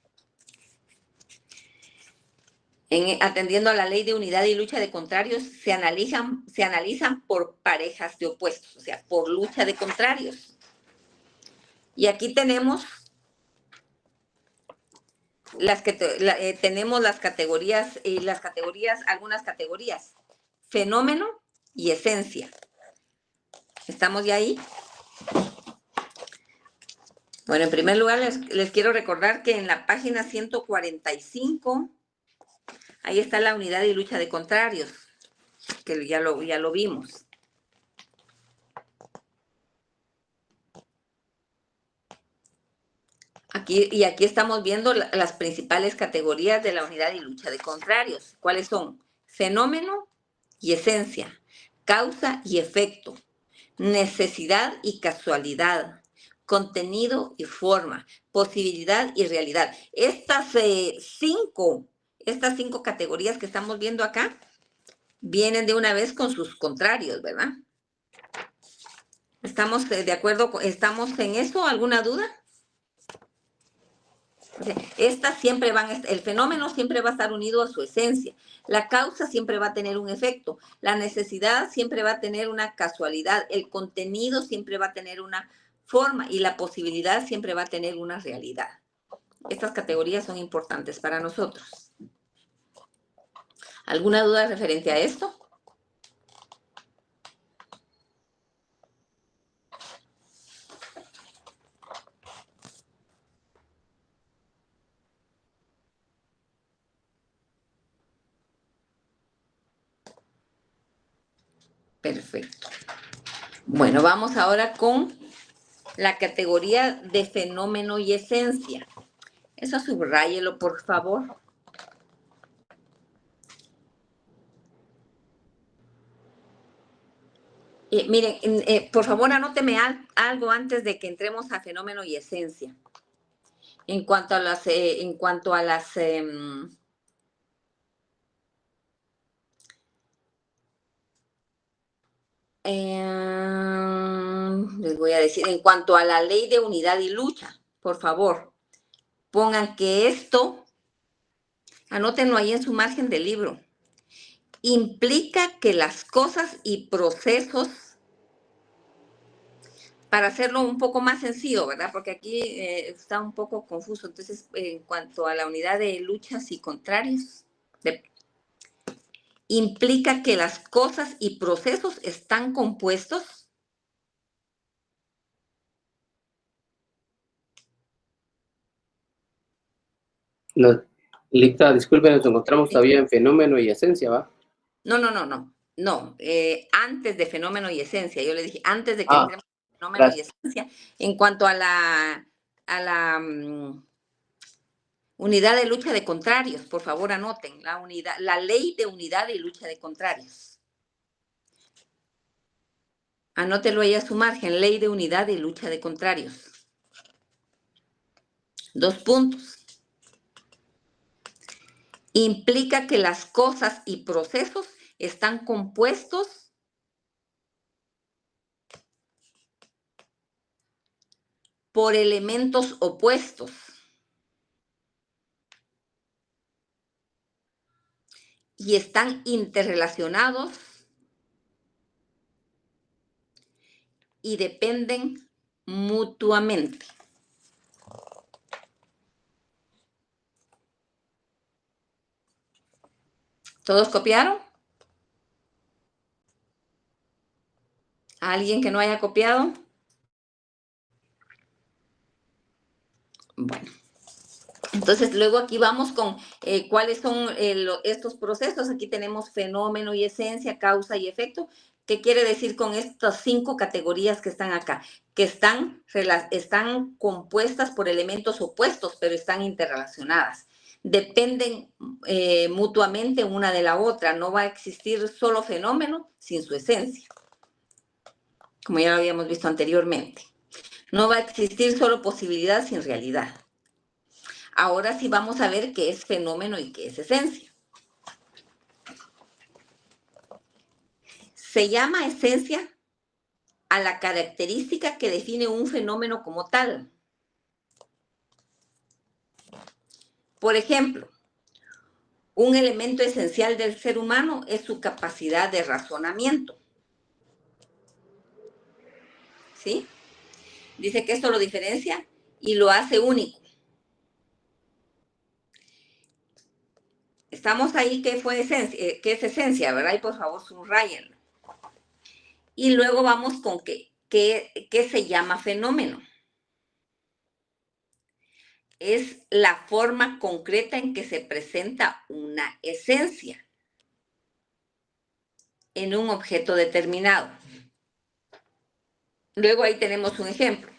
Atendiendo a la ley de unidad y lucha de contrarios, se analizan por parejas de opuestos, o sea, por lucha de contrarios. Y aquí tenemos tenemos las categorías, algunas categorías. Fenómeno y esencia. ¿Estamos ya ahí? Bueno, en primer lugar, les quiero recordar que en la página 145, ahí está la unidad y lucha de contrarios, que ya lo vimos. Aquí estamos viendo las principales categorías de la unidad y lucha de contrarios. ¿Cuáles son? Fenómeno y esencia, causa y efecto, necesidad y casualidad, contenido y forma, posibilidad y realidad. Estas cinco categorías que estamos viendo acá vienen de una vez con sus contrarios, ¿verdad? ¿Estamos de acuerdo? ¿Estamos en eso? ¿Alguna duda? El fenómeno siempre va a estar unido a su esencia. La causa siempre va a tener un efecto. La necesidad siempre va a tener una casualidad. El contenido siempre va a tener una forma y la posibilidad siempre va a tener una realidad. Estas categorías son importantes para nosotros. ¿Alguna duda referente a esto? Perfecto. Bueno, vamos ahora con la categoría de fenómeno y esencia. Eso subráyelo, por favor. Miren, por favor, anóteme algo antes de que entremos a fenómeno y esencia. En cuanto a las les voy a decir, en cuanto a la ley de unidad y lucha, por favor, pongan que esto, anótenlo ahí en su margen del libro, implica que las cosas y procesos, para hacerlo un poco más sencillo, ¿verdad? Porque aquí está un poco confuso. Entonces, en cuanto a la unidad de luchas y contrarios, implica que las cosas y procesos están compuestos. No, Licta, disculpe, nos encontramos todavía en fenómeno y esencia, ¿va? No. Antes de fenómeno y esencia. Yo le dije, antes de que entremos en fenómeno y esencia, en cuanto a la unidad de lucha de contrarios, por favor anoten la ley de unidad y lucha de contrarios. Anótelo ahí a su margen, ley de unidad y lucha de contrarios. 2 puntos. Implica que las cosas y procesos están compuestos por elementos opuestos. Y están interrelacionados y dependen mutuamente. ¿Todos copiaron? ¿Alguien que no haya copiado? Bueno. Entonces, luego aquí vamos con cuáles son estos procesos. Aquí tenemos fenómeno y esencia, causa y efecto. ¿Qué quiere decir con estas 5 categorías que están acá? Que están compuestas por elementos opuestos, pero están interrelacionadas. Dependen mutuamente una de la otra. No va a existir solo fenómeno sin su esencia, como ya lo habíamos visto anteriormente. No va a existir solo posibilidad sin realidad. Ahora sí vamos a ver qué es fenómeno y qué es esencia. Se llama esencia a la característica que define un fenómeno como tal. Por ejemplo, un elemento esencial del ser humano es su capacidad de razonamiento. ¿Sí? Dice que esto lo diferencia y lo hace único. Estamos ahí, ¿qué es esencia, verdad? Y por favor, subrayenlo. Y luego vamos con qué se llama fenómeno. Es la forma concreta en que se presenta una esencia en un objeto determinado. Luego ahí tenemos un ejemplo.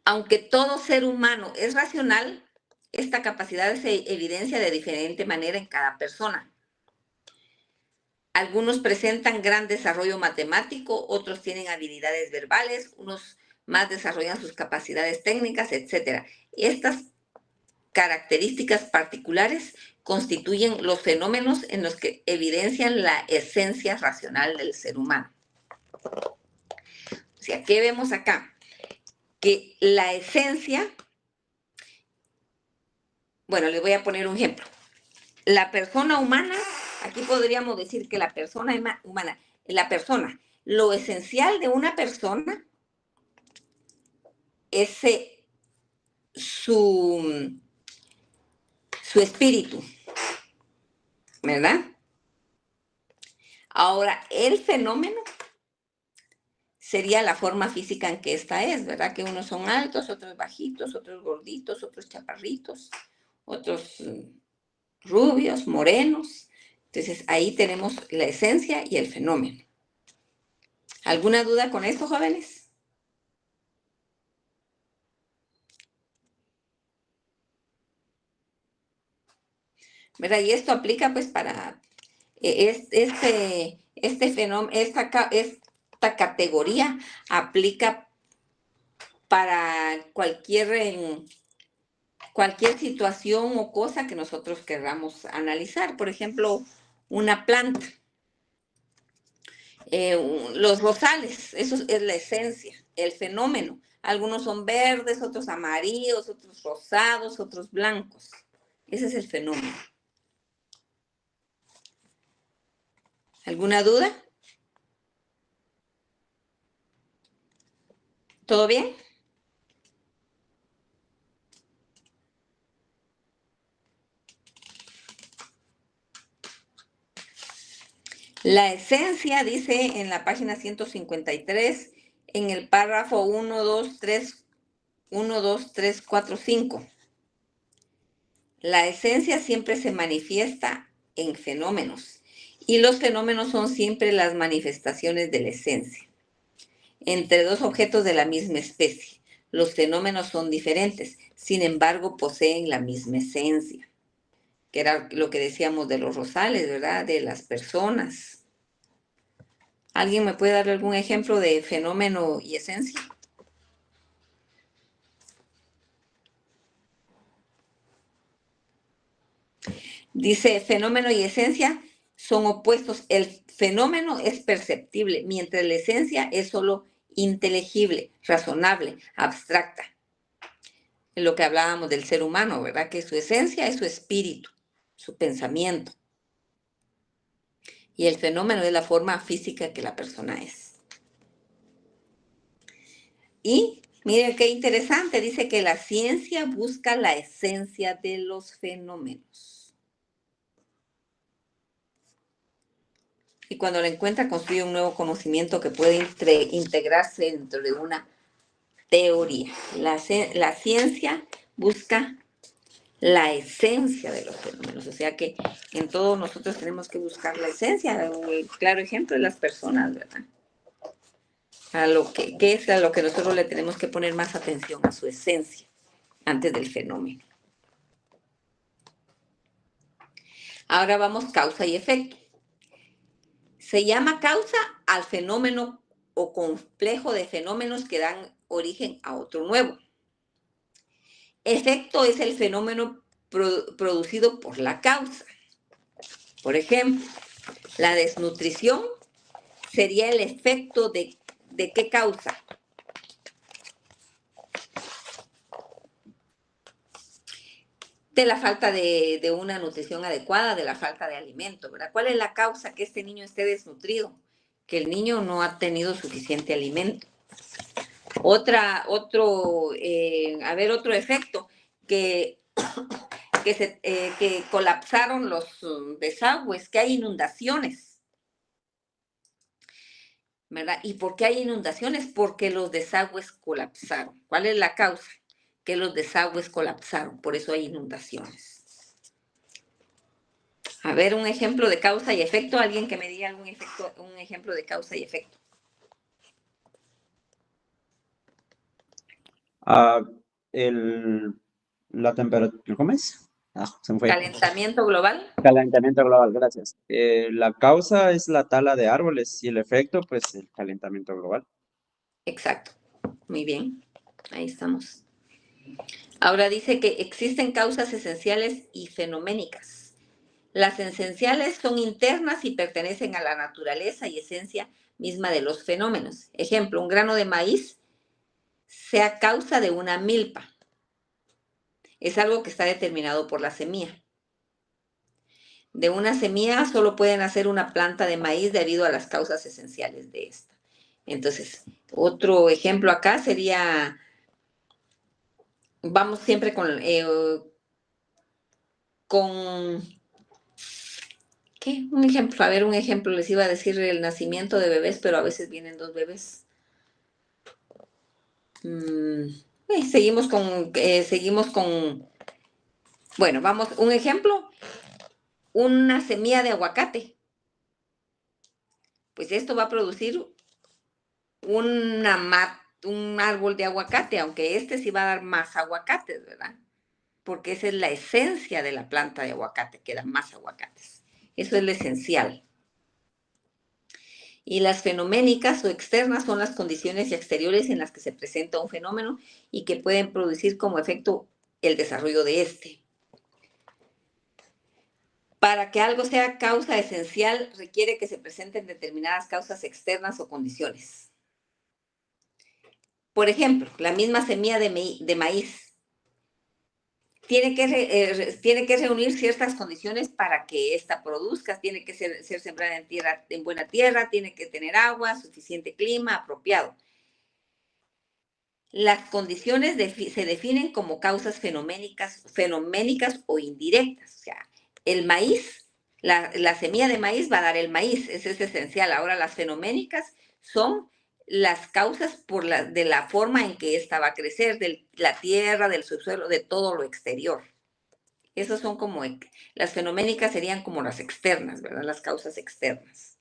Aunque todo ser humano es racional, esta capacidad se evidencia de diferente manera en cada persona. Algunos presentan gran desarrollo matemático, otros tienen habilidades verbales, unos más desarrollan sus capacidades técnicas, etc. Estas características particulares constituyen los fenómenos en los que evidencian la esencia racional del ser humano. O sea, ¿qué vemos acá? Que la esencia, bueno, les voy a poner un ejemplo. La persona humana, aquí podríamos decir que la persona humana, lo esencial de una persona es su espíritu, ¿verdad? Ahora, el fenómeno sería la forma física en que esta es, ¿verdad? Que unos son altos, otros bajitos, otros gorditos, otros chaparritos, otros rubios, morenos. Entonces, ahí tenemos la esencia y el fenómeno. ¿Alguna duda con esto, jóvenes? ¿Verdad? Y esto aplica pues para este fenómeno, esta categoría aplica para cualquier situación o cosa que nosotros queramos analizar. Por ejemplo, una planta. Los rosales, eso es la esencia, el fenómeno. Algunos son verdes, otros amarillos, otros rosados, otros blancos. Ese es el fenómeno. ¿Alguna duda? ¿Todo bien? La esencia, dice en la página 153, en el párrafo 1, 2, 3, 4, 5. La esencia siempre se manifiesta en fenómenos y los fenómenos son siempre las manifestaciones de la esencia. Entre dos objetos de la misma especie, los fenómenos son diferentes, sin embargo poseen la misma esencia, que era lo que decíamos de los rosales, ¿verdad? De las personas. ¿Alguien me puede dar algún ejemplo de fenómeno y esencia? Dice, fenómeno y esencia son opuestos. El fenómeno es perceptible, mientras la esencia es solo inteligible, razonable, abstracta. En lo que hablábamos del ser humano, ¿verdad? Que su esencia es su espíritu, su pensamiento. Y el fenómeno es la forma física que la persona es. Y miren qué interesante, dice que la ciencia busca la esencia de los fenómenos. Y cuando la encuentra, construye un nuevo conocimiento que puede integrarse dentro de una teoría. La ciencia busca la esencia de los fenómenos. O sea que en todos nosotros tenemos que buscar la esencia. El claro ejemplo de las personas, ¿verdad? ¿Qué es a lo que nosotros le tenemos que poner más atención? A su esencia, antes del fenómeno. Ahora vamos causa y efecto. Se llama causa al fenómeno o complejo de fenómenos que dan origen a otro nuevo. Efecto es el fenómeno producido por la causa. Por ejemplo, la desnutrición sería el efecto de qué causa. De la falta de una nutrición adecuada, de la falta de alimento, ¿verdad? ¿Cuál es la causa que este niño esté desnutrido? Que el niño no ha tenido suficiente alimento. Otro efecto, que colapsaron los desagües, que hay inundaciones, ¿verdad? ¿Y por qué hay inundaciones? Porque los desagües colapsaron. ¿Cuál es la causa? Que los desagües colapsaron, por eso hay inundaciones. A ver, un ejemplo de causa y efecto, alguien que me diga un ejemplo de causa y efecto. La temperatura, ¿cómo es? Se me fue. Calentamiento global. Calentamiento global, gracias. La causa es la tala de árboles y el efecto, pues, el calentamiento global. Exacto. Muy bien. Ahí estamos. Ahora dice que existen causas esenciales y fenoménicas. Las esenciales son internas y pertenecen a la naturaleza y esencia misma de los fenómenos. Ejemplo, un grano de maíz sea causa de una milpa. Es algo que está determinado por la semilla. De una semilla solo puede nacer una planta de maíz debido a las causas esenciales de esta. Entonces, otro ejemplo acá sería, vamos siempre con ¿qué? Un ejemplo, a ver, un ejemplo, les iba a decir el nacimiento de bebés, pero a veces vienen dos bebés. Seguimos con, bueno, vamos, un ejemplo, una semilla de aguacate. Pues esto va a producir un árbol de aguacate, aunque este sí va a dar más aguacates, ¿verdad? Porque esa es la esencia de la planta de aguacate, que da más aguacates. Eso es lo esencial. Y las fenoménicas o externas son las condiciones exteriores en las que se presenta un fenómeno y que pueden producir como efecto el desarrollo de este. Para que algo sea causa esencial, requiere que se presenten determinadas causas externas o condiciones. Por ejemplo, la misma semilla de maíz tiene que reunir ciertas condiciones para que ésta produzca. Tiene que ser sembrada en buena tierra, tiene que tener agua, suficiente clima apropiado. Las condiciones se definen como causas fenoménicas o indirectas. O sea, el maíz, la semilla de maíz va a dar el maíz, eso es esencial. Ahora, las fenoménicas son las causas de la forma en que ésta va a crecer, de la tierra, del subsuelo, de todo lo exterior. Esas son como, las fenoménicas serían como las externas, ¿verdad? Las causas externas.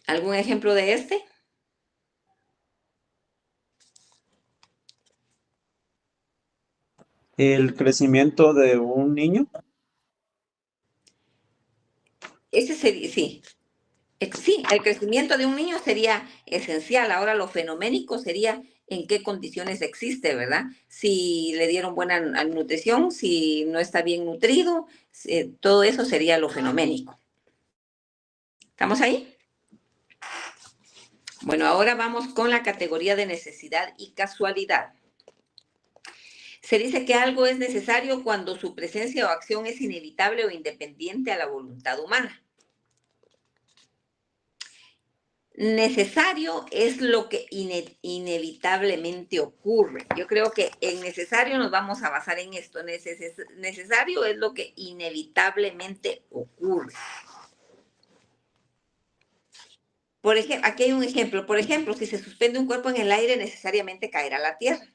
¿Algún ejemplo de este? El crecimiento de un niño. Ese sería, sí. Sí, el crecimiento de un niño sería esencial. Ahora lo fenoménico sería en qué condiciones existe, ¿verdad? Si le dieron buena nutrición, si no está bien nutrido, todo eso sería lo fenoménico. ¿Estamos ahí? Bueno, ahora vamos con la categoría de necesidad y casualidad. Se dice que algo es necesario cuando su presencia o acción es inevitable o independiente a la voluntad humana. Necesario es lo que inevitablemente ocurre. Yo creo que en necesario nos vamos a basar en esto. Necesario es lo que inevitablemente ocurre. Por ejemplo, aquí hay un ejemplo. Por ejemplo, si se suspende un cuerpo en el aire, necesariamente caerá a la tierra.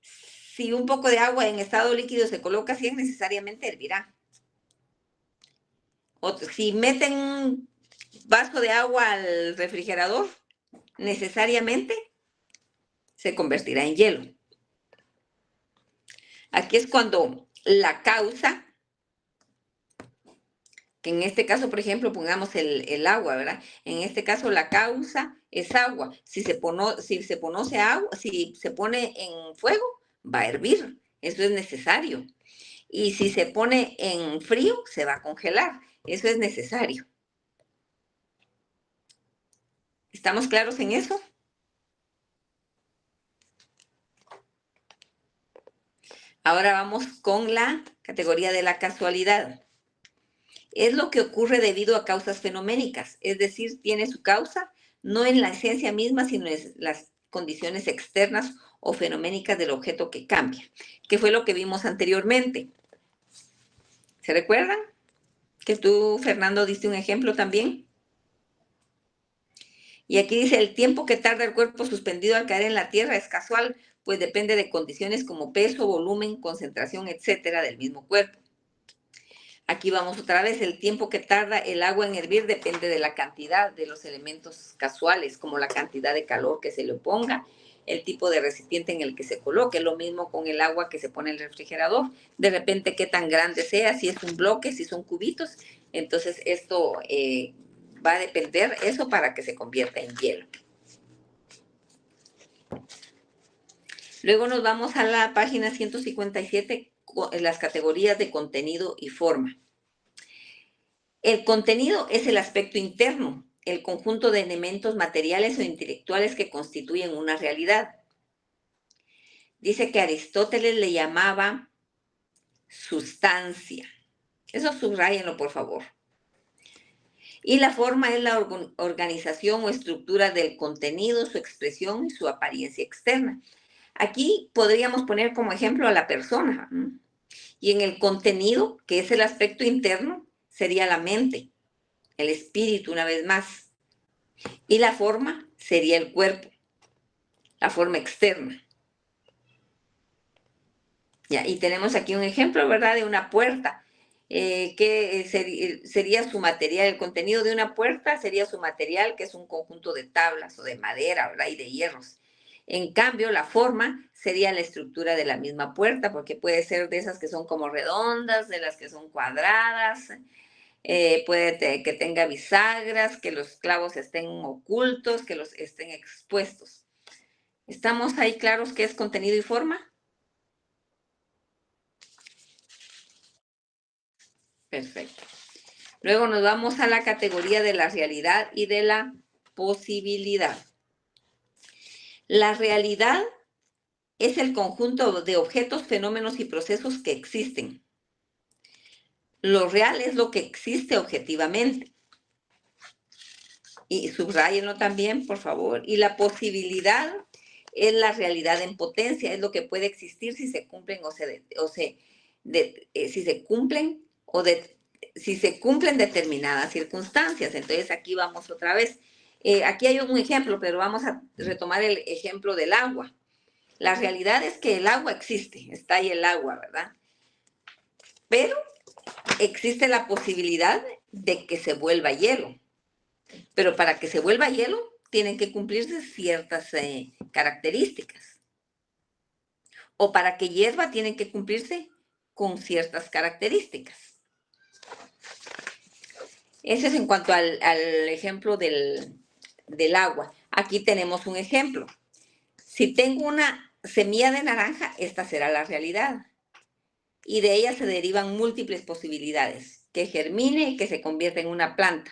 Si un poco de agua en estado líquido se coloca así, necesariamente hervirá. O si meten un vaso de agua al refrigerador, necesariamente se convertirá en hielo. Aquí es cuando la causa, que en este caso, por ejemplo, pongamos el agua, ¿verdad? En este caso la causa es agua. Si se pone en fuego, va a hervir. Eso es necesario. Y si se pone en frío, se va a congelar. Eso es necesario. ¿Estamos claros en eso? Ahora vamos con la categoría de la casualidad. Es lo que ocurre debido a causas fenoménicas, es decir, tiene su causa no en la esencia misma, sino en las condiciones externas o fenoménicas del objeto que cambia, que fue lo que vimos anteriormente. ¿Se recuerdan? Que tú, Fernando, diste un ejemplo también. Y aquí dice, el tiempo que tarda el cuerpo suspendido al caer en la tierra es casual, pues depende de condiciones como peso, volumen, concentración, etcétera, del mismo cuerpo. Aquí vamos otra vez, el tiempo que tarda el agua en hervir depende de la cantidad de los elementos casuales, como la cantidad de calor que se le ponga, el tipo de recipiente en el que se coloque, lo mismo con el agua que se pone en el refrigerador, de repente qué tan grande sea, si es un bloque, si son cubitos, entonces esto va a depender eso para que se convierta en hielo. Luego nos vamos a la página 157, las categorías de contenido y forma. El contenido es el aspecto interno, el conjunto de elementos materiales o intelectuales que constituyen una realidad. Dice que Aristóteles le llamaba sustancia. Eso subráyenlo, por favor. Y la forma es la organización o estructura del contenido, su expresión y su apariencia externa. Aquí podríamos poner como ejemplo a la persona, ¿no? Y en el contenido, que es el aspecto interno, sería la mente, el espíritu una vez más. Y la forma sería el cuerpo, la forma externa. Ya, y tenemos aquí un ejemplo, ¿verdad? De una puerta. Sería su material, el contenido de una puerta sería su material, que es un conjunto de tablas o de madera, ¿verdad? Y de hierros. En cambio, la forma sería la estructura de la misma puerta, porque puede ser de esas que son como redondas, de las que son cuadradas, puede que tenga bisagras, que los clavos estén ocultos, que los estén expuestos. ¿Estamos ahí claros qué es contenido y forma? Perfecto. Luego nos vamos a la categoría de la realidad y de la posibilidad. La realidad es el conjunto de objetos, fenómenos y procesos que existen. Lo real es lo que existe objetivamente. Y subrayenlo también, por favor. Y la posibilidad es la realidad en potencia, es lo que puede existir si se cumplen si se cumplen determinadas circunstancias. Entonces aquí vamos otra vez. Aquí hay un ejemplo, pero vamos a retomar el ejemplo del agua. La realidad es que el agua existe, está ahí el agua, ¿verdad? Pero existe la posibilidad de que se vuelva hielo. Pero para que se vuelva hielo, tienen que cumplirse ciertas características. O para que hierva, tienen que cumplirse con ciertas características. Ese es en cuanto al ejemplo del agua. Aquí tenemos un ejemplo. Si tengo una semilla de naranja, esta será la realidad. Y de ella se derivan múltiples posibilidades. Que germine y que se convierta en una planta.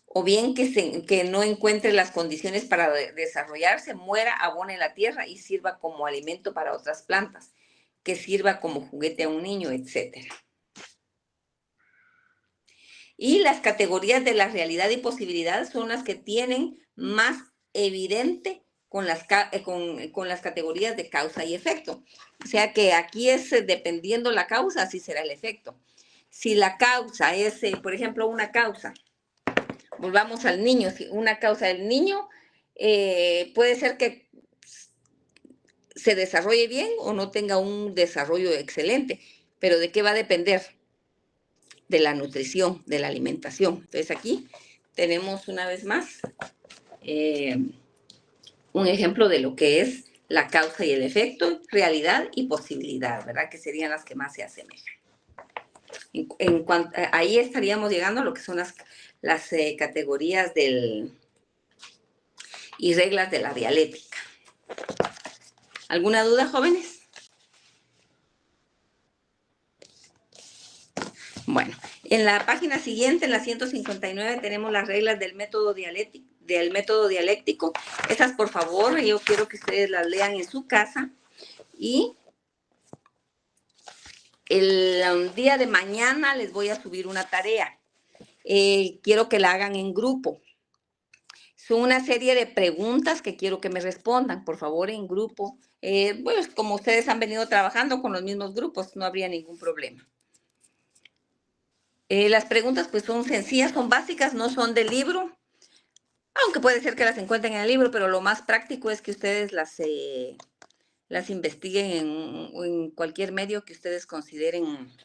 O bien que no encuentre las condiciones para desarrollarse, muera, abone la tierra y sirva como alimento para otras plantas. Que sirva como juguete a un niño, etc. Y las categorías de la realidad y posibilidad son las que tienen más evidente con las categorías de causa y efecto. O sea que aquí es dependiendo la causa, así será el efecto. Si la causa es, por ejemplo, una causa, volvamos al niño, si una causa del niño puede ser que se desarrolle bien o no tenga un desarrollo excelente, pero ¿de qué va a depender? De la nutrición, de la alimentación. Entonces aquí tenemos una vez más un ejemplo de lo que es la causa y el efecto, realidad y posibilidad, ¿verdad? Que serían las que más se asemejan. Ahí estaríamos llegando a lo que son las categorías y reglas de la dialéctica. ¿Alguna duda, jóvenes? Bueno, En la página siguiente, en la 159, tenemos las reglas del método dialéctico. Estas, por favor, yo quiero que ustedes las lean en su casa. Y el día de mañana les voy a subir una tarea. Quiero que la hagan en grupo. Son una serie de preguntas que quiero que me respondan, por favor, en grupo. Pues como ustedes han venido trabajando con los mismos grupos, no habría ningún problema. Las preguntas pues son sencillas, son básicas, no son del libro, aunque puede ser que las encuentren en el libro, pero lo más práctico es que ustedes las investiguen en cualquier medio que ustedes consideren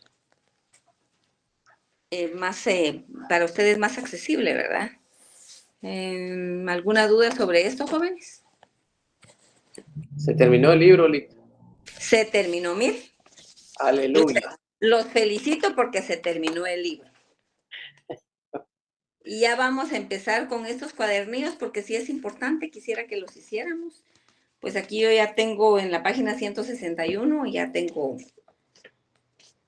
para ustedes más accesible, ¿verdad? ¿Alguna duda sobre esto, jóvenes? Se terminó el libro, Lick. Se terminó, miren. Aleluya. Los felicito porque se terminó el libro. Y ya vamos a empezar con estos cuadernillos porque sí es importante, quisiera que los hiciéramos. Pues aquí yo ya tengo en la página 161, ya tengo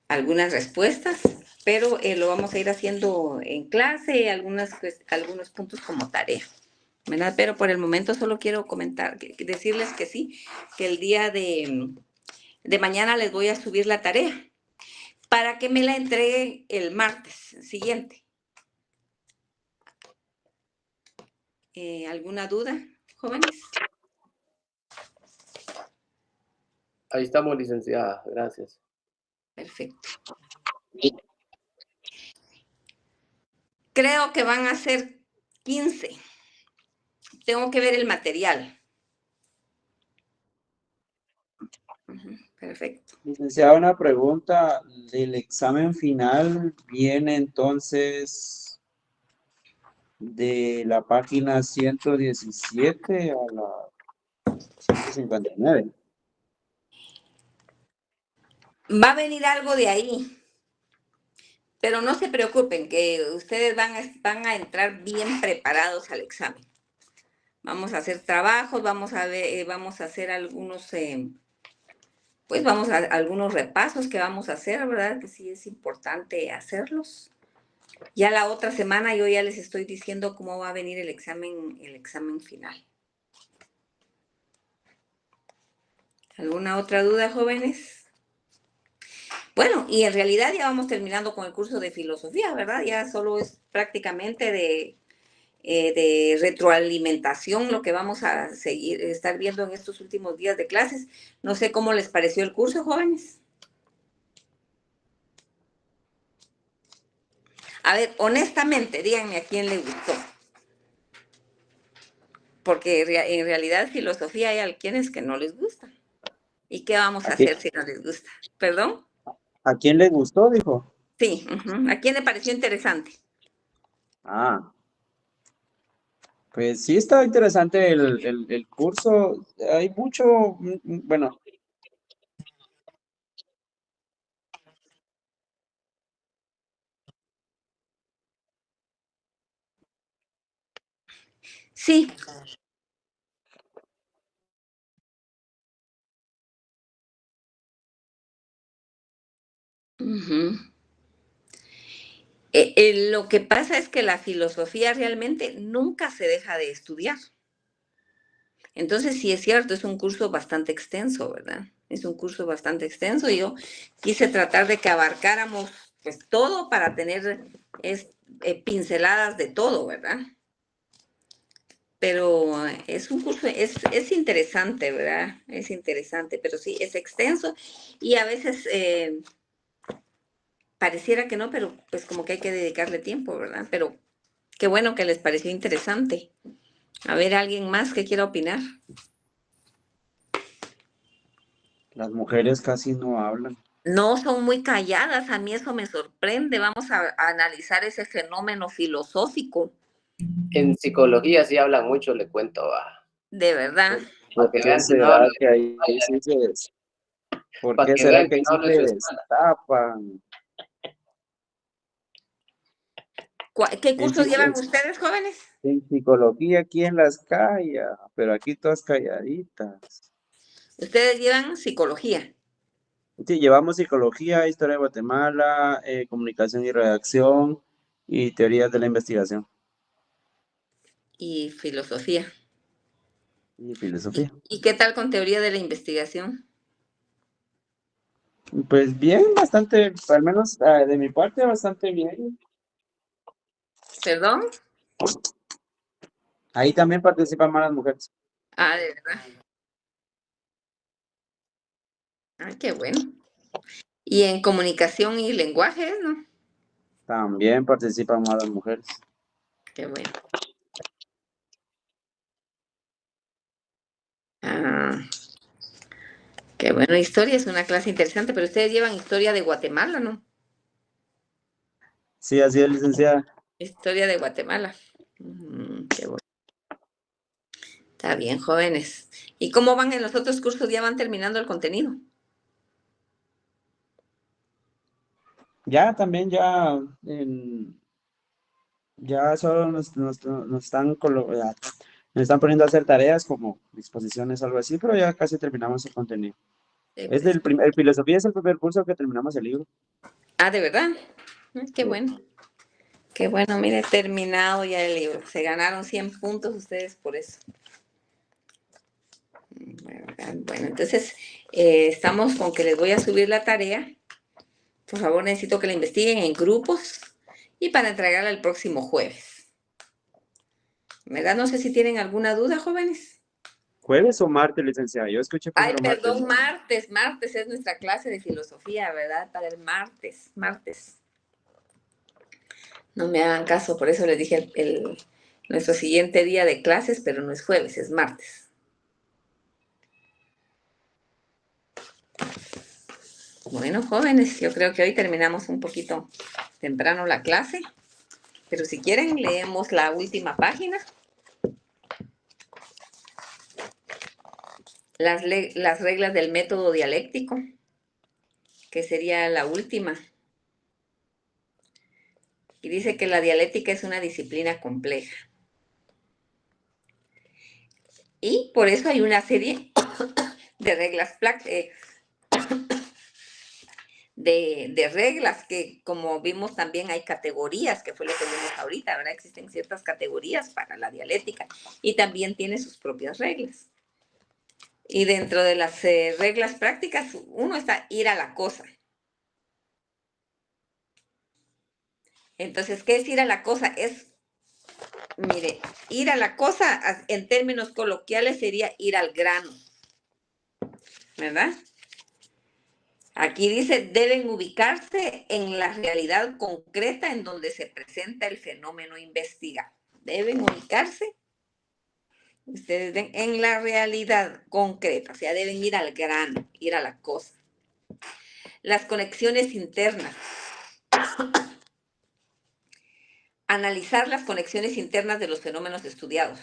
algunas respuestas, pero lo vamos a ir haciendo en clase, algunos puntos como tarea, ¿verdad? Pero por el momento solo quiero decirles que sí, que el día de mañana les voy a subir la tarea para que me la entreguen el martes siguiente. ¿Alguna duda, jóvenes? Ahí estamos, licenciada. Gracias. Perfecto. Creo que van a ser 15. Tengo que ver el material. Perfecto. Licenciada, una pregunta. ¿El examen final viene entonces de la página 117 a la 159? Va a venir algo de ahí, pero no se preocupen, que ustedes van a entrar bien preparados al examen. Vamos a hacer trabajos, vamos a hacer algunos, algunos repasos que vamos a hacer, ¿verdad? Que sí es importante hacerlos. Ya la otra semana yo ya les estoy diciendo cómo va a venir el examen final. ¿Alguna otra duda, jóvenes? Bueno, y en realidad ya vamos terminando con el curso de filosofía, ¿verdad? Ya solo es prácticamente de retroalimentación lo que vamos a estar viendo en estos últimos días de clases. No sé cómo les pareció el curso, jóvenes. A ver, honestamente, díganme a quién le gustó. Porque en realidad filosofía hay a quienes que no les gusta. ¿Y qué vamos a hacer si no les gusta? ¿Perdón? ¿A quién le gustó, dijo? Sí, ¿a quién le pareció interesante? Pues sí está interesante el curso. Hay mucho, bueno. Sí. Lo que pasa es que la filosofía realmente nunca se deja de estudiar. Entonces, sí es cierto, es un curso bastante extenso, ¿verdad? Es un curso bastante extenso. Yo quise tratar de que abarcáramos pues todo para tener pinceladas de todo, ¿verdad? Pero es un curso, es interesante, ¿verdad? Es interesante, pero sí, es extenso y a veces pareciera que no, pero pues como que hay que dedicarle tiempo, ¿verdad? Pero qué bueno que les pareció interesante. A ver, ¿alguien más que quiera opinar? Las mujeres casi no hablan. No, son muy calladas, a mí eso me sorprende. Vamos a analizar ese fenómeno filosófico. En psicología sí hablan mucho, le cuento. De verdad. ¿Por qué será que ahí sí se ¿Por qué será que ahí sí se destapan? ¿Qué cursos llevan ustedes, jóvenes? En psicología, ¿quién las calla? Pero aquí todas calladitas. Ustedes llevan psicología. Sí, llevamos psicología, historia de Guatemala, comunicación y redacción y teorías de la investigación Y filosofía. y filosofía. ¿Y qué tal con teoría de la investigación? Pues bien, bastante, al menos de mi parte, bastante bien. ¿Perdón? Ahí también participan más las mujeres. Ah, de verdad. Ah, qué bueno. Y en comunicación y lenguajes, ¿no? También participan más las mujeres. Qué bueno. Ah, qué bueno. Historia es una clase interesante, pero ustedes llevan historia de Guatemala, ¿no? Sí, así es, licenciada. Historia de Guatemala. Qué bueno. Está bien, jóvenes. ¿Y cómo van en los otros cursos? ¿Ya van terminando el contenido? Ya también, ya solo nos están poniendo a hacer tareas como disposiciones o algo así, pero ya casi terminamos el contenido. Pues. El filosofía es el primer curso que terminamos el libro. Ah, ¿de verdad? Qué Sí. bueno. Qué bueno, mire, terminado ya el libro. Se ganaron 100 puntos ustedes por eso. Bueno, entonces estamos con que les voy a subir la tarea. Por favor, necesito que la investiguen en grupos y para entregarla el próximo jueves. ¿Verdad? No sé si tienen alguna duda, jóvenes. ¿Jueves o martes, licenciada? Yo escuché Ay, primero martes. perdón, martes. Martes es nuestra clase de filosofía, ¿verdad? Para el martes. Martes. No me hagan caso, por eso les dije nuestro siguiente día de clases, pero no es jueves, es martes. Bueno, jóvenes, yo creo que hoy terminamos un poquito temprano la clase, pero si quieren leemos la última página. Las reglas del método dialéctico, que sería la última. Y dice que la dialéctica es una disciplina compleja. Y por eso hay una serie de reglas de reglas que, como vimos, también hay categorías, que fue lo que vimos ahorita, ¿verdad? Existen ciertas categorías para la dialéctica y también tiene sus propias reglas. Y dentro de las reglas prácticas, uno está ir a la cosa. Entonces, ¿qué es ir a la cosa? Mire, ir a la cosa en términos coloquiales sería ir al grano, ¿verdad? Aquí dice, deben ubicarse en la realidad concreta en donde se presenta el fenómeno investigado. Deben ubicarse, ustedes ven, en la realidad concreta, o sea, deben ir al grano, ir a la cosa. Las conexiones internas. Analizar las conexiones internas de los fenómenos estudiados.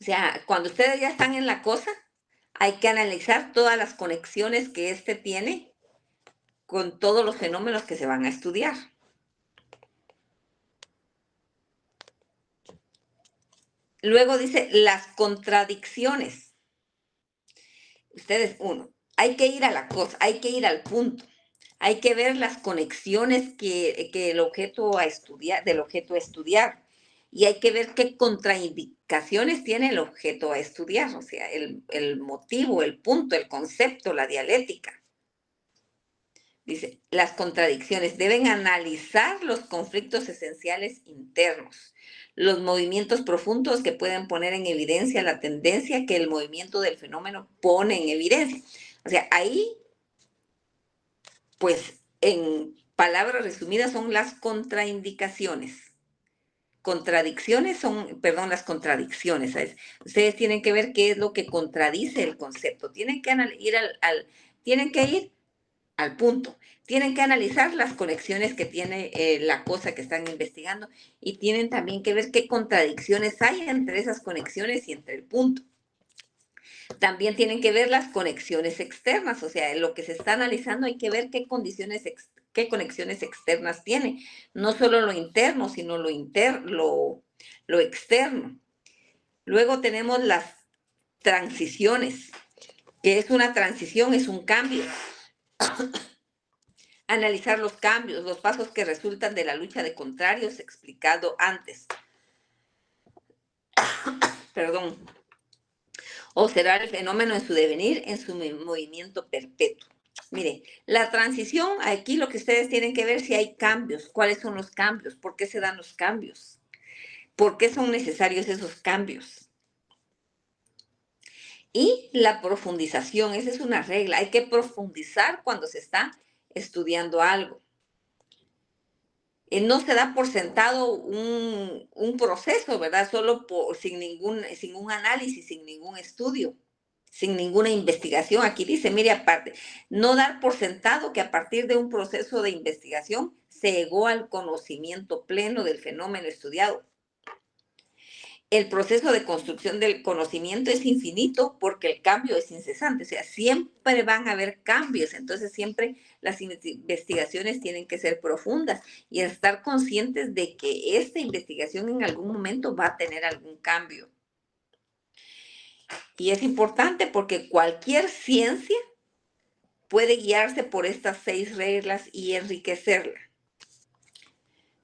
O sea, cuando ustedes ya están en la cosa, hay que analizar todas las conexiones que éste tiene con todos los fenómenos que se van a estudiar. Luego dice las contradicciones. Ustedes, hay que ir a la cosa, hay que ir al punto. Hay que ver las conexiones que el objeto a estudiar, del objeto a estudiar. Y hay que ver qué contraindicaciones tiene el objeto a estudiar, o sea, el motivo, el punto, el concepto, la dialéctica. Dice, las contradicciones deben analizar los conflictos esenciales internos, los movimientos profundos que pueden poner en evidencia la tendencia que el movimiento del fenómeno pone en evidencia. O sea, ahí, pues, en palabras resumidas, son las contraindicaciones. Las contradicciones, ¿sabes? Ustedes tienen que ver qué es lo que contradice el concepto. Tienen que ir al punto. Tienen que analizar las conexiones que tiene la cosa que están investigando y tienen también que ver qué contradicciones hay entre esas conexiones y entre el punto. También tienen que ver las conexiones externas, o sea, en lo que se está analizando hay que ver qué conexiones externas tiene, no solo lo interno, sino lo externo. Luego tenemos las transiciones, ¿Qué es una transición? Es un cambio. Analizar los cambios, los pasos que resultan de la lucha de contrarios explicado antes. Perdón. Observar el fenómeno en su devenir, en su movimiento perpetuo. Mire, la transición, aquí lo que ustedes tienen que ver si hay cambios, cuáles son los cambios, por qué se dan los cambios, por qué son necesarios esos cambios. Y la profundización, esa es una regla, hay que profundizar cuando se está estudiando algo. No se da por sentado un proceso, ¿verdad? Solo sin un análisis, sin ningún estudio, sin ninguna investigación. Aquí dice, mire, aparte, no dar por sentado que a partir de un proceso de investigación se llegó al conocimiento pleno del fenómeno estudiado. El proceso de construcción del conocimiento es infinito porque el cambio es incesante, o sea, siempre van a haber cambios, entonces siempre las investigaciones tienen que ser profundas y estar conscientes de que esta investigación en algún momento va a tener algún cambio. Y es importante porque cualquier ciencia puede guiarse por estas 6 reglas y enriquecerla.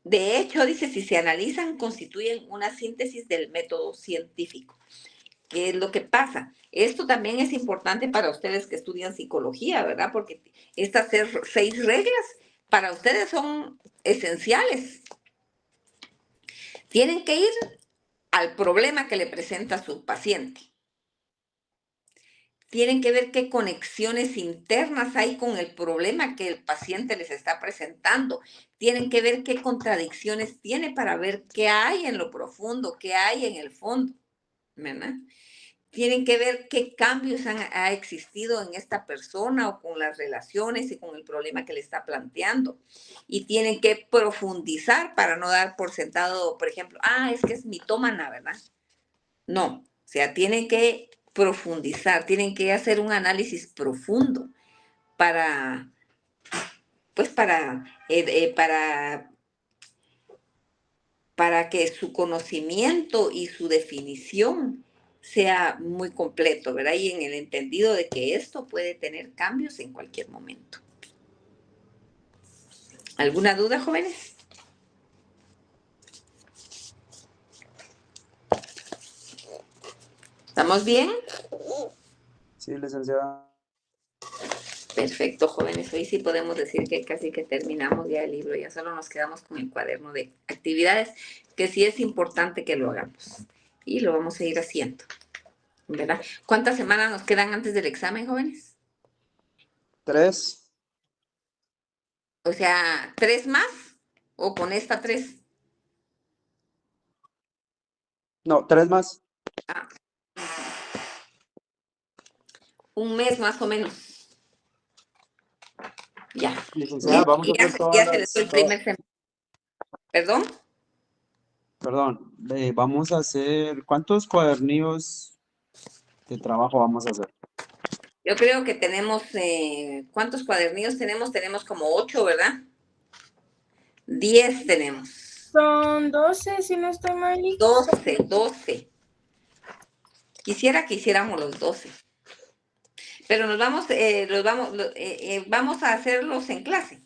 De hecho, dice, si se analizan, constituyen una síntesis del método científico. ¿Qué es lo que pasa? Esto también es importante para ustedes que estudian psicología, ¿verdad? Porque estas 6 reglas para ustedes son esenciales. Tienen que ir al problema que le presenta su paciente. Tienen que ver qué conexiones internas hay con el problema que el paciente les está presentando. Tienen que ver qué contradicciones tiene para ver qué hay en lo profundo, qué hay en el fondo, ¿verdad? Tienen que ver qué cambios ha existido en esta persona o con las relaciones y con el problema que le está planteando. Y tienen que profundizar para no dar por sentado, por ejemplo, es que es mitómana, ¿verdad? No, o sea, tienen que profundizar, tienen que hacer un análisis profundo para que su conocimiento y su definición sea muy completo, ¿verdad? Y en el entendido de que esto puede tener cambios en cualquier momento. ¿Alguna duda, jóvenes? ¿Estamos bien? Sí, licenciada. Perfecto, jóvenes. Hoy sí podemos decir que casi que terminamos ya el libro. Ya solo nos quedamos con el cuaderno de actividades, que sí es importante que lo hagamos. Y lo vamos a ir haciendo, ¿verdad? ¿Cuántas semanas nos quedan antes del examen, jóvenes? 3. O sea, 3 más o con esta 3. No, 3 más. Un mes más o menos. Ya. Licenciada, vamos a hacer Ya se les fue el primer semestre. ¿Perdón? Perdón, vamos a hacer, ¿cuántos cuadernillos de trabajo vamos a hacer? Yo creo que tenemos, ¿cuántos cuadernillos tenemos? Tenemos como 8, ¿verdad? 10 tenemos. Son 12, si no estoy mal. 12. Quisiera que hiciéramos los 12. Pero vamos a hacerlos en clase,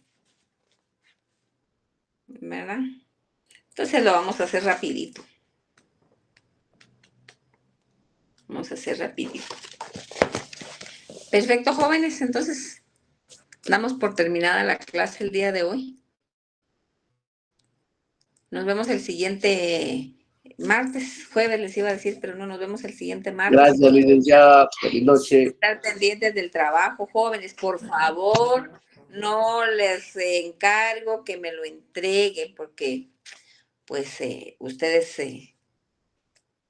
¿verdad? Entonces lo vamos a hacer rapidito. Vamos a hacer rapidito. Perfecto, jóvenes. Entonces, damos por terminada la clase el día de hoy. Nos vemos el siguiente martes, jueves les iba a decir, pero no, nos vemos el siguiente martes. Gracias, licenciada. Feliz noche. Estar pendientes del trabajo, jóvenes, por favor, no les encargo que me lo entreguen, porque pues ustedes,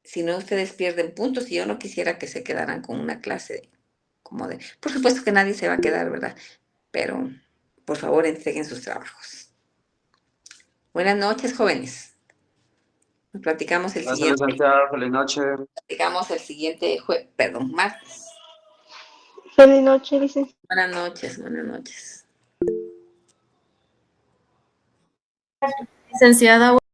si no, ustedes pierden puntos y yo no quisiera que se quedaran con una clase como de, por supuesto que nadie se va a quedar, ¿verdad? Pero por favor entreguen sus trabajos. Buenas noches, jóvenes. Nos platicamos el Gracias, siguiente. licenciada. Feliz noche. Platicamos el siguiente martes. Feliz noche, licenciada. Buenas noches, buenas noches. Licenciada.